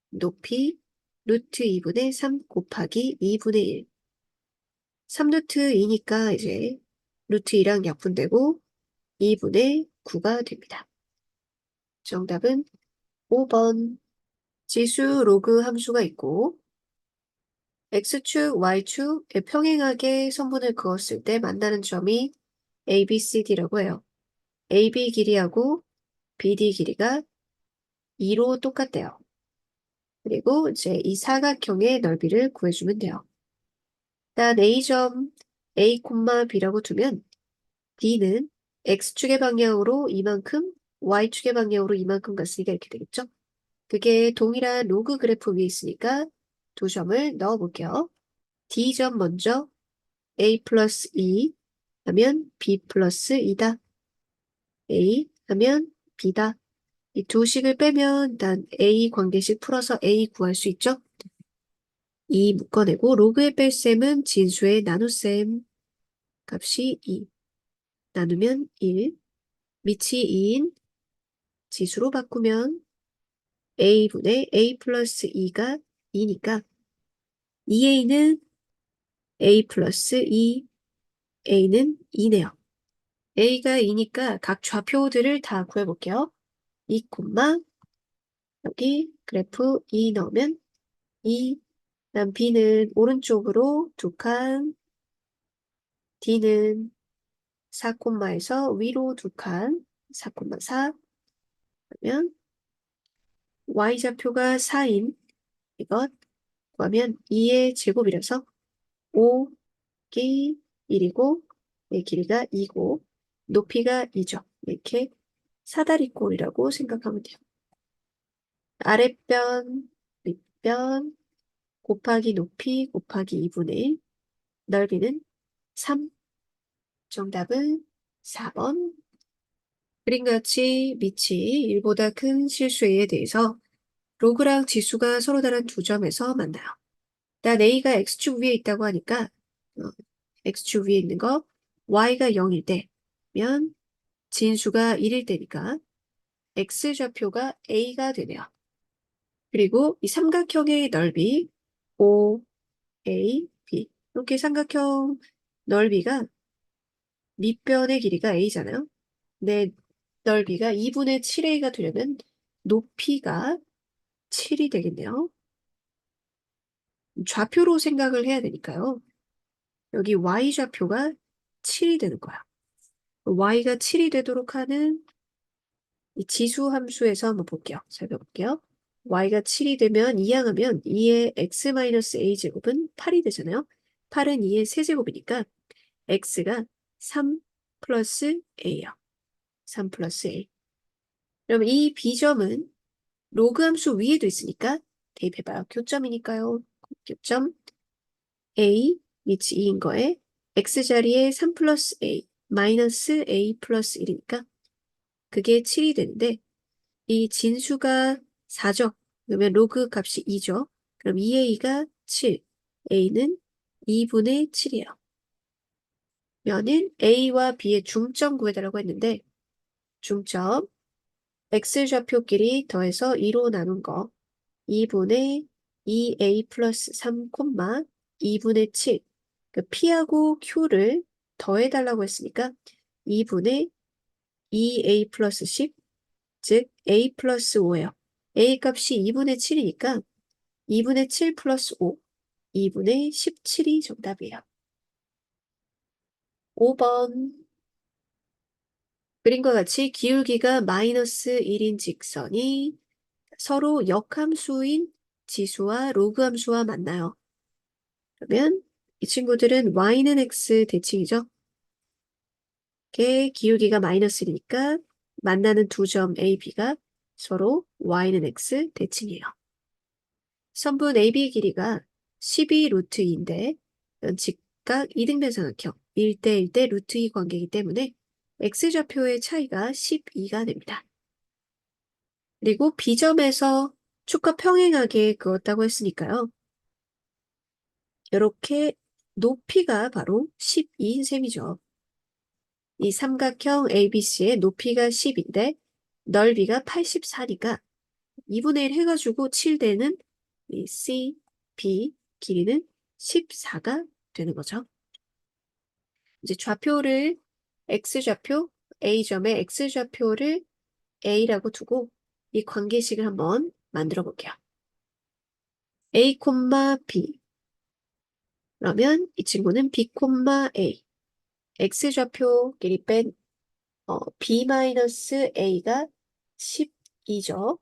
높이 루트 2분의 3 곱하기 2분의 1 3루트 2니까 이제 루트 2랑 약분되고 2분의 9가 됩니다. 정답은 5번. 지수 로그 함수가 있고 x축, y축에 평행하게 선분을 그었을 때 만나는 점이 A, B, C, D라고 해요. AB 길이하고 BD 길이가 2로 똑같대요. 그리고 이제 이 사각형의 넓이를 구해주면 돼요. 일단 A점 A, B라고 두면 D는 X축의 방향으로 이만큼, Y축의 방향으로 이만큼 갔으니까 이렇게 되겠죠? 그게 동일한 로그 그래프 위에 있으니까 두 점을 넣어 볼게요. D점 먼저 A 플러스 2 하면 B 플러스 2다. A 하면 B다. 이 두 식을 빼면 일단 A 관계식 풀어서 A 구할 수 있죠? 2 묶어내고 로그의 뺄셈은 진수의 나눗셈 값이 2 나누면 1 밑이 2인 지수로 바꾸면 A분의 A 플러스 2가 2니까 2A는 A 플러스 2 A는 2네요. A가 2니까 각 좌표들을 다 구해볼게요. 2, 여기 그래프 2 넣으면 2, 그다음 B는 오른쪽으로 2칸, D는 4콤마에서 위로 2칸, 4,4 그러면 Y좌표가 4인 이것 구하면 2의 제곱이라서 5기 1이고 의 길이가 2고 높이가 2죠. 이렇게 사다리꼴이라고 생각하면 돼요. 아랫변, 윗변 곱하기 높이 곱하기 2분의 1 넓이는 3 정답은 4번. 그림과 같이 밑이 1보다 큰 실수에 대해서 로그랑 지수가 서로 다른 두 점에서 만나요. 난 A가 X축 위에 있다고 하니까 X축 위에 있는 거 Y가 0일 때면 진수가 1일 때니까 X좌표가 A가 되네요. 그리고 이 삼각형의 넓이 O, A, B 이렇게 삼각형 넓이가 밑변의 길이가 A잖아요. 내 넓이가 2분의 7A가 되려면 높이가 7이 되겠네요. 좌표로 생각을 해야 되니까요. 여기 Y좌표가 7이 되는 거야. Y가 7이 되도록 하는 이 지수 함수에서 한번 볼게요. 살펴볼게요. Y가 7이 되면 이항하면 2의 x-a제곱은 8이 되잖아요. 8은 2의 세제곱이니까 x가 3 플러스 a요. 3 플러스 a. 그럼 이 b점은 로그 함수 위에도 있으니까 대입해봐요. 교점이니까요. 교점 a 밑이 2인 거에 x자리에 3 플러스 a 마이너스 a 플러스 1이니까 그게 7이 되는데 이 진수가 4죠. 그러면 로그 값이 2죠. 그럼 2a가 7, a는 2분의 7이에요. 면은 a와 b의 중점 구해달라고 했는데 중점 x좌표끼리 더해서 2로 나눈 거 2분의 2a 플러스 3, 2분의 7 그 p하고 q를 더해달라고 했으니까 2분의 2a 플러스 10 즉 a 플러스 5예요. a 값이 2분의 7이니까 2분의 7 플러스 5 2분의 17이 정답이에요. 5번 그림과 같이 기울기가 마이너스 1인 직선이 서로 역함수인 지수와 로그 함수와 만나요. 그러면 이 친구들은 y는 x 대칭이죠. 이렇게 기울기가 마이너스 1이니까 만나는 두 점 A, B가 서로 y는 x 대칭이에요. 선분 AB의 길이가 12 루트 2인데 직각 이등변 삼각형 1대 1대 루트 2 관계이기 때문에 x좌표의 차이가 12가 됩니다. 그리고 B점에서 축과 평행하게 그었다고 했으니까요. 이렇게 높이가 바로 12인 셈이죠. 이 삼각형 ABC의 높이가 10인데 넓이가 84니까 2분의 1 해가지고 7대는 이 C, B 길이는 14가 되는 거죠. 이제 좌표를 X좌표, A점의 X좌표를 A라고 두고 이 관계식을 한번 만들어 볼게요. A, B 그러면 이 친구는 B, A X좌표끼리 뺀 B-A가 12죠.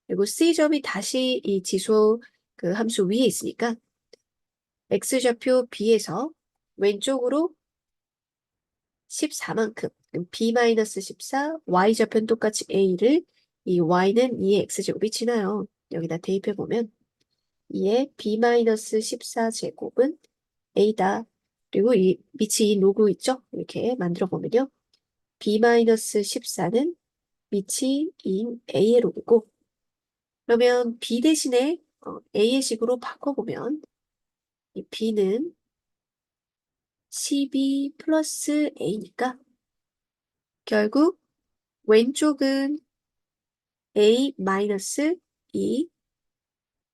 그리고 C점이 다시 이 지수 그 함수 위에 있으니까 X좌표 B에서 왼쪽으로 14만큼 B-14 Y좌표는 똑같이 A를 이 Y는 2의 X제곱이 지나요. 여기다 대입해보면 2의 b-14제곱은 a다. 그리고 이 밑이 이 로그 있죠? 이렇게 만들어 보면요. b-14는 밑이 2인 a의 로그고, 그러면 b 대신에 a의 식으로 바꿔보면 이 b는 12 플러스 a니까 결국 왼쪽은 a 마이너스 2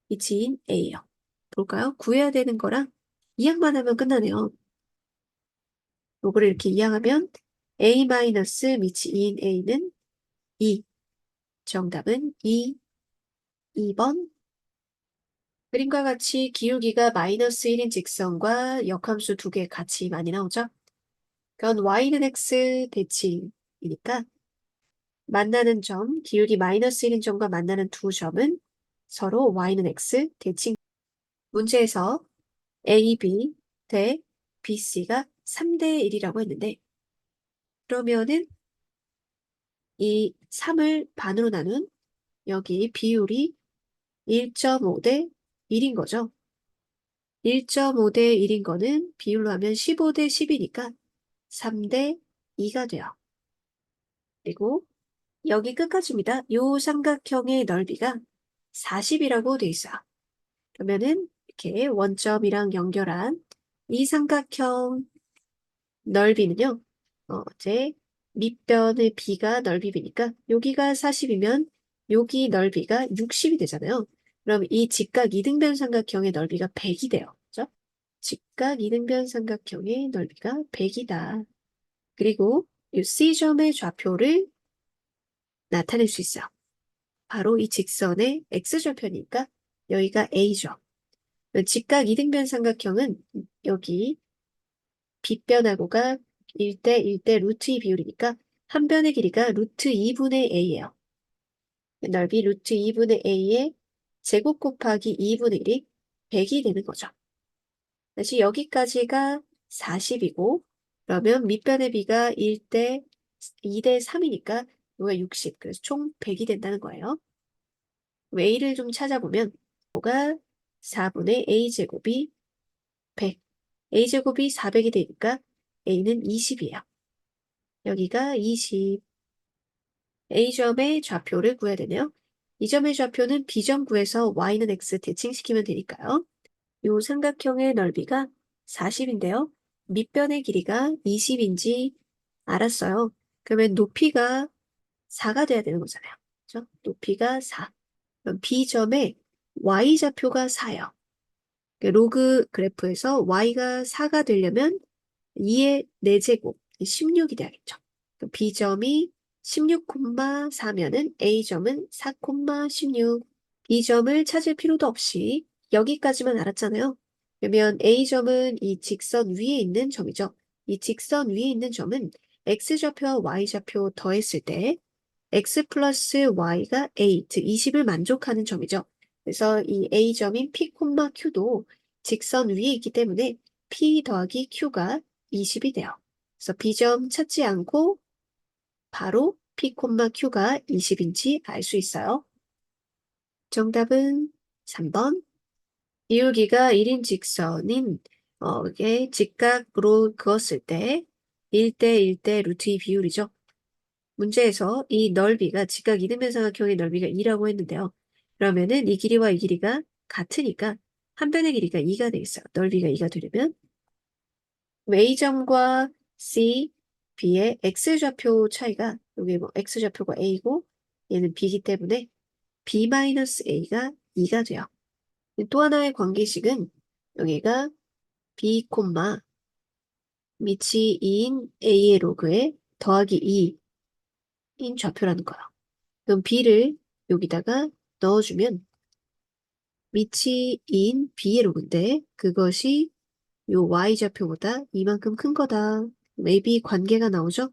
밑인 a예요. 볼까요? 구해야 되는 거랑 이항만 하면 끝나네요. 요거를 이렇게 이항하면 a 마이너스 밑인 a는 2. 정답은 2번. 그림과 같이 기울기가 마이너스 1인 직선과 역함수 두 개 같이 많이 나오죠? 그건 y는 x 대칭이니까 만나는 점, 기울기 마이너스 1인 점과 만나는 두 점은 서로 y는 x 대칭. 문제에서 AB 대 BC가 3대 1이라고 했는데 그러면은 이 3을 반으로 나눈 여기 비율이 1.5 대 1인 거죠. 1.5 대 1인 거는 비율로 하면 15 대 10이니까 3 대 2가 돼요. 그리고 여기 끝까지입니다. 요 삼각형의 넓이가 40이라고 돼 있어요. 그러면은 이렇게 원점이랑 연결한 이 삼각형 넓이는요. 이제 밑변의 b가 넓이니까 여기가 40이면 여기 넓이가 60이 되잖아요. 그럼 이 직각 이등변 삼각형의 넓이가 100이 돼요. 그죠? 직각 이등변 삼각형의 넓이가 100이다. 그리고 이 C점의 좌표를 나타낼 수 있어요. 바로 이 직선의 X좌표니까 여기가 A죠. 직각 이등변 삼각형은 여기 빗변하고가 1대 1대 루트 2 비율이니까 한 변의 길이가 루트 2분의 a예요. 넓이 루트 2분의 a의 제곱 곱하기 2분의 1이 100이 되는 거죠. 다시 여기까지가 40이고 그러면 밑변의 비가 1대 2대 3이니까 이거가 60. 그래서 총 100이 된다는 거예요. a를 좀 찾아보면 뭐가 4분의 a제곱이 100. a제곱이 400이 되니까 a는 20이에요. 여기가 20. A점의 좌표를 구해야 되네요. 이 점의 좌표는 B점 구해서 Y는 X 대칭시키면 되니까요. 이 삼각형의 넓이가 40인데요. 밑변의 길이가 20인지 알았어요. 그러면 높이가 4가 돼야 되는 거잖아요. 그렇죠? 높이가 4. 그럼 B점의 Y좌표가 4예요. 로그 그래프에서 Y가 4가 되려면 2의 4제곱, 16이 돼야겠죠. B점이 16,4면은 A점은 4,16. B점을 찾을 필요도 없이 여기까지만 알았잖아요. 그러면 A점은 이 직선 위에 있는 점이죠. 이 직선 위에 있는 점은 X좌표와 Y좌표 더했을 때 X 플러스 Y가 A, 즉 20을 만족하는 점이죠. 그래서 이 A점인 P, Q도 직선 위에 있기 때문에 P 더하기 Q가 20이 돼요. 그래서 B점 찾지 않고 바로 P, Q가 20인지 알 수 있어요. 정답은 3번. 기울기가 1인 직선인 이게 직각으로 그었을 때 1대 1대 루트 2 비율이죠. 문제에서 이 넓이가 직각 이등변 삼각형의 넓이가 2라고 했는데요. 그러면은 이 길이와 이 길이가 같으니까 한 변의 길이가 2가 되겠어요. 넓이가 2가 되려면 A점과 C, B의 X좌표 차이가 여기 뭐 X좌표가 A고 얘는 B이기 때문에 B-A가 2가 돼요. 또 하나의 관계식은 여기가 B, 밑이 2인 A의 로그에 더하기 2인 좌표라는 거예요. 그럼 B를 여기다가 넣어주면 밑이 2인 B의 로그인데 그것이 요 Y좌표보다 이만큼 큰 거다. AB 관계가 나오죠?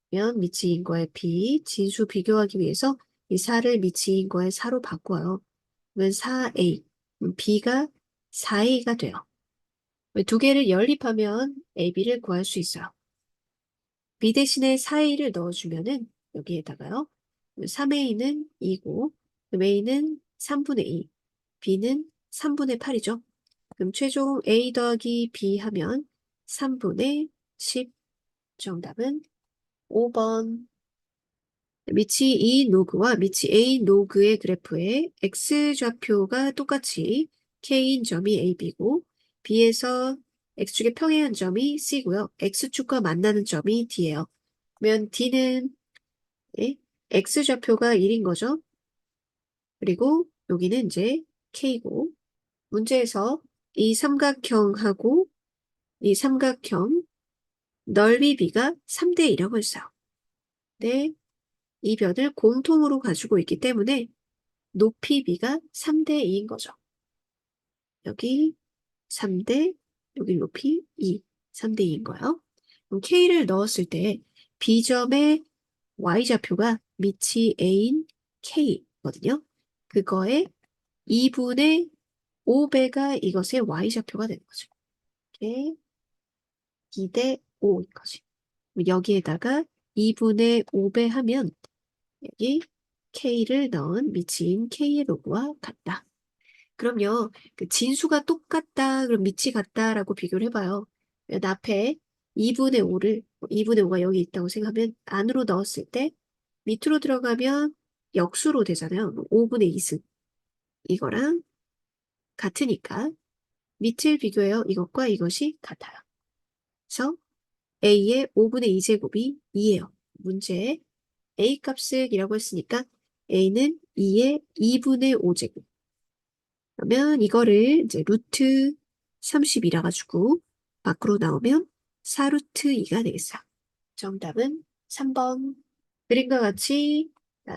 그러면 밑이 2인 거에 B, 진수 비교하기 위해서 이 4를 밑이 2인 거에 4로 바꿔요. 그러면 4A, B가 4A가 돼요. 두 개를 연립하면 AB를 구할 수 있어요. B 대신에 4A를 넣어주면은 여기에다가요. 3A는 2고 A는 3분의 2, b는 3분의 8이죠. 그럼 최종 a 더하기 b 하면 3분의 10. 정답은 5번. 미치 2 로그와 미치 A 로그의 그래프에 x좌표가 똑같이 k인 점이 AB고 B에서 x축의 평행한 점이 C고요. x축과 만나는 점이 D예요. 그러면 D는 x좌표가 1인 거죠. 그리고 여기는 이제 K고 문제에서 이 삼각형하고 이 삼각형 넓이 B가 3대 2라고 했어요. 네, 이 변을 공통으로 가지고 있기 때문에 높이 B가 3대 2인 거죠. 여기 3대, 여기 높이 2, 3대 2인 거예요. 그럼 K를 넣었을 때 B점의 Y좌표가 밑이 A인 K거든요. 그거에 2분의 5배가 이것의 Y좌표가 되는 거죠. 이게 2대 5인 거지. 여기에다가 2분의 5배 하면 여기 K를 넣은 미치인 K의 로그와 같다. 그럼요, 그 진수가 똑같다, 그럼 밑이 같다라고 비교를 해봐요. 앞에 2분의 5를, 2분의 5가 여기 있다고 생각하면 안으로 넣었을 때 밑으로 들어가면 역수로 되잖아요. 5분의 2승. 이거랑 같으니까 밑을 비교해요. 이것과 이것이 같아요. 그래서 A의 5분의 2제곱이 2예요. 문제에 A 값을 이라고 했으니까 A는 2의 2분의 5제곱. 그러면 이거를 이제 루트 30이라 가지고 밖으로 나오면 4루트 2가 되겠어요. 정답은 3번. 그림과 같이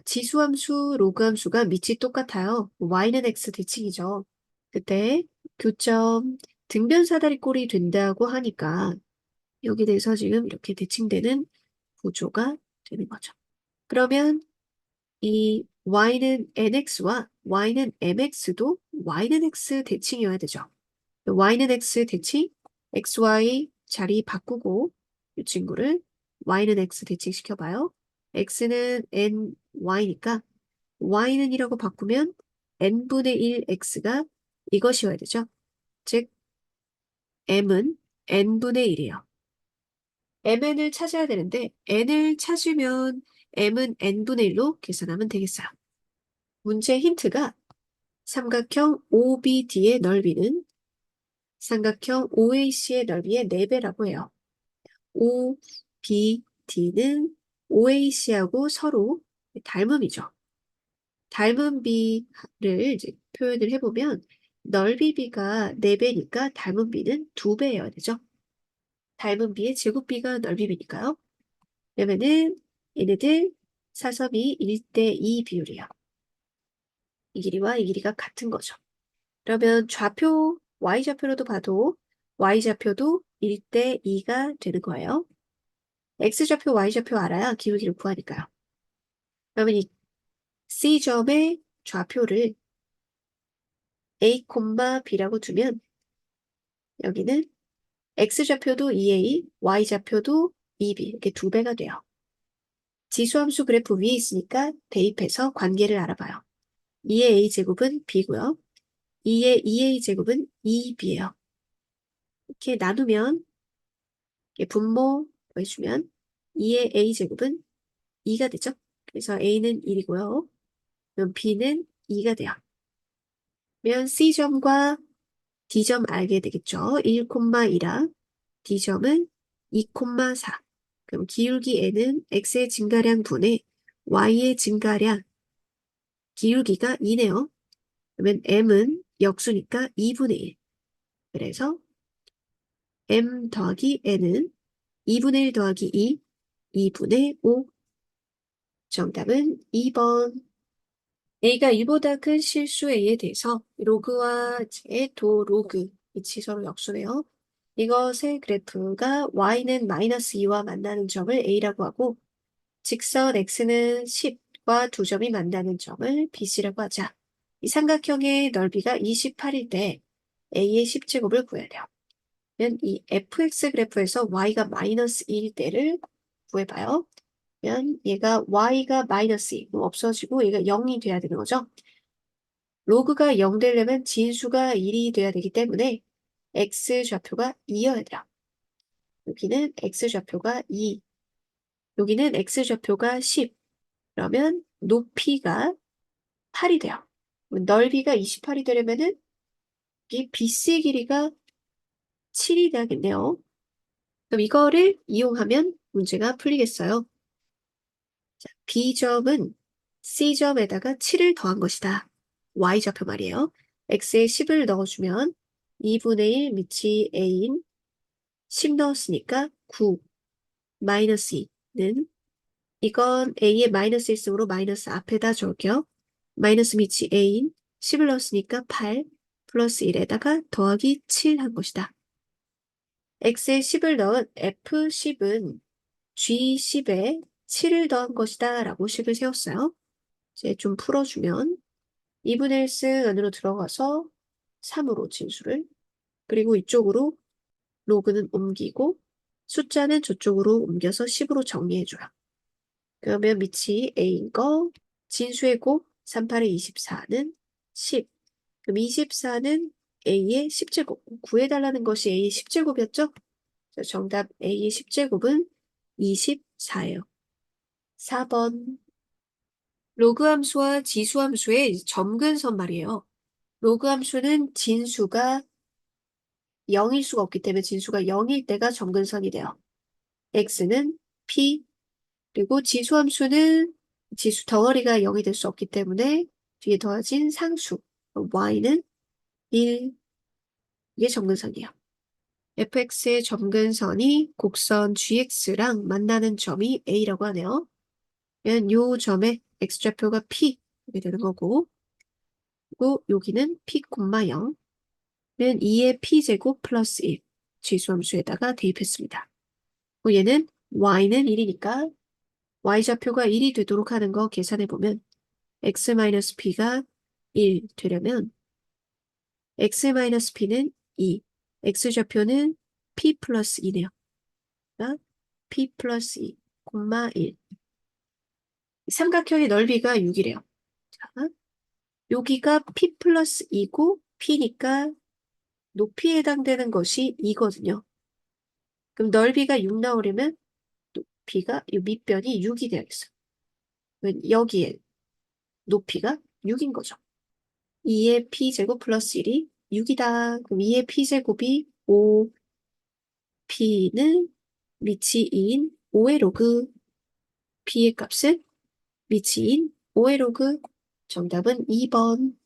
지수함수, 로그함수가 밑이 똑같아요. y는 x 대칭이죠. 그때 교점 등변사다리꼴이 된다고 하니까 여기 대해서 지금 이렇게 대칭되는 구조가 되는 거죠. 그러면 이 y는 nx와 y는 mx도 y는 x 대칭이어야 되죠. y는 x 대칭, xy 자리 바꾸고 이 친구를 y는 x 대칭 시켜봐요. x는 ny니까 y는 1이라고 바꾸면 n분의 1 x가 이것이어야 되죠. 즉 m은 n분의 1이에요. mn을 찾아야 되는데 n을 찾으면 m은 n분의 1로 계산하면 되겠어요. 문제 힌트가 삼각형 OBD의 넓이는 삼각형 OAC의 넓이의 4배라고 해요. OBD는 OAC하고 서로 닮음이죠. 닮은 B를 이제 표현을 해보면 넓이 B가 4배니까 닮은 B는 2배여야 되죠. 닮은 B의 제곱 B가 넓이 B니까요. 그러면은 얘네들 사섭이 1대2 비율이에요. 이 길이와 이 길이가 같은 거죠. 그러면 좌표, y좌표로도 봐도 y좌표도 1대2가 되는 거예요. x좌표, y좌표 알아야 기울기를 구하니까요. 그러면 이 C점의 좌표를 A, B라고 두면 여기는 x좌표도 2a, y좌표도 2b 이렇게 2배가 돼요. 지수함수 그래프 위에 있으니까 대입해서 관계를 알아봐요. 2의 a제곱은 b고요. 2의 2a제곱은 2b예요. 이렇게 나누면 이렇게 분모 해주면 2의 a제곱은 2가 되죠. 그래서 a는 1이고요. 그럼 b는 2가 돼요. 그러면 C점과 D점 알게 되겠죠. 1,2라 D점은 2,4. 그럼 기울기 N은 X의 증가량 분의 Y의 증가량. 기울기가 2네요. 그러면 M은 역수니까 2분의 1. 그래서 M 더하기 N은 2분의 1 더하기 2, 2분의 5. 정답은 2번. A가 1보다 큰 실수 A에 대해서 로그와 도 로그 위치 서로 역수네요. 이것의 그래프가 y는 마이너스 2와 만나는 점을 A라고 하고 직선 x는 10과 두 점이 만나는 점을 BC라고 하자. 이 삼각형의 넓이가 28일 때 A의 10제곱을 구해야 돼요. 그러면 이 fx 그래프에서 y가 마이너스 1일 때를 구해봐요. 그러면 얘가 y가 마이너스 2, 없어지고 얘가 0이 돼야 되는 거죠. 로그가 0 되려면 진수가 1이 돼야 되기 때문에 x좌표가 2여야 돼요. 여기는 x좌표가 2, 여기는 x좌표가 10. 그러면 높이가 8이 돼요. 넓이가 28이 되려면은 이 BC의 길이가 7이 돼야겠네요. 그럼 이거를 이용하면 문제가 풀리겠어요. 자, B점은 C점에다가 7을 더한 것이다. Y좌표 말이에요. X에 10을 넣어주면 2분의 1 밑이 A인 10 넣었으니까 9 마이너스 2는 이건 A의 마이너스 1승으로 마이너스 앞에다 적을게요. 마이너스 밑이 A인 10을 넣었으니까 8 플러스 1에다가 더하기 7 한 것이다. X에 10을 넣은 F10은 G10에 7을 더한 것이다 라고 식을 세웠어요. 이제 좀 풀어주면 2분의 1승 안으로 들어가서 3으로 진수를, 그리고 이쪽으로 로그는 옮기고 숫자는 저쪽으로 옮겨서 10으로 정리해줘요. 그러면 밑이 A인 거, 진수의 곱 38에 24는 10. 그럼 24는 A의 10제곱. 구해달라는 것이 A의 10제곱이었죠? 정답 A의 10제곱은 24예요. 4번. 로그 함수와 지수 함수의 점근선 말이에요. 로그 함수는 진수가 0일 수가 없기 때문에 진수가 0일 때가 점근선이 돼요. x는 p, 그리고 지수 함수는 지수 덩어리가 0이 될 수 없기 때문에 뒤에 더해진 상수, y는 1, 이게 점근선이에요. fx의 점근선이 곡선 gx랑 만나는 점이 a라고 하네요. 그러면 요 점에 x좌표가 p 이렇게 되는 거고, 그리고 여기는 p, 0는 2의 p제곱 플러스 1 지수함수에다가 대입했습니다. 얘는 y는 1이니까 y좌표가 1이 되도록 하는 거 계산해보면 x-p가 1 되려면 x-p는 2, x좌표는 p 플러스 2네요. 그러니까 p 플러스 2, 1. 삼각형의 넓이가 6이래요. 자, 여기가 p 플러스 2고 p니까 높이에 해당되는 것이 2거든요. 그럼 넓이가 6 나오려면 높이가 이 밑변이 6이 되어야겠어요. 여기에 높이가 6인 거죠. 2의 p제곱 플러스 1이 6이다. 그럼 2의 p제곱이 5, p는 밑이 2인 5의 로그, p의 값은 밑이 2인 5의 로그. 정답은 2번.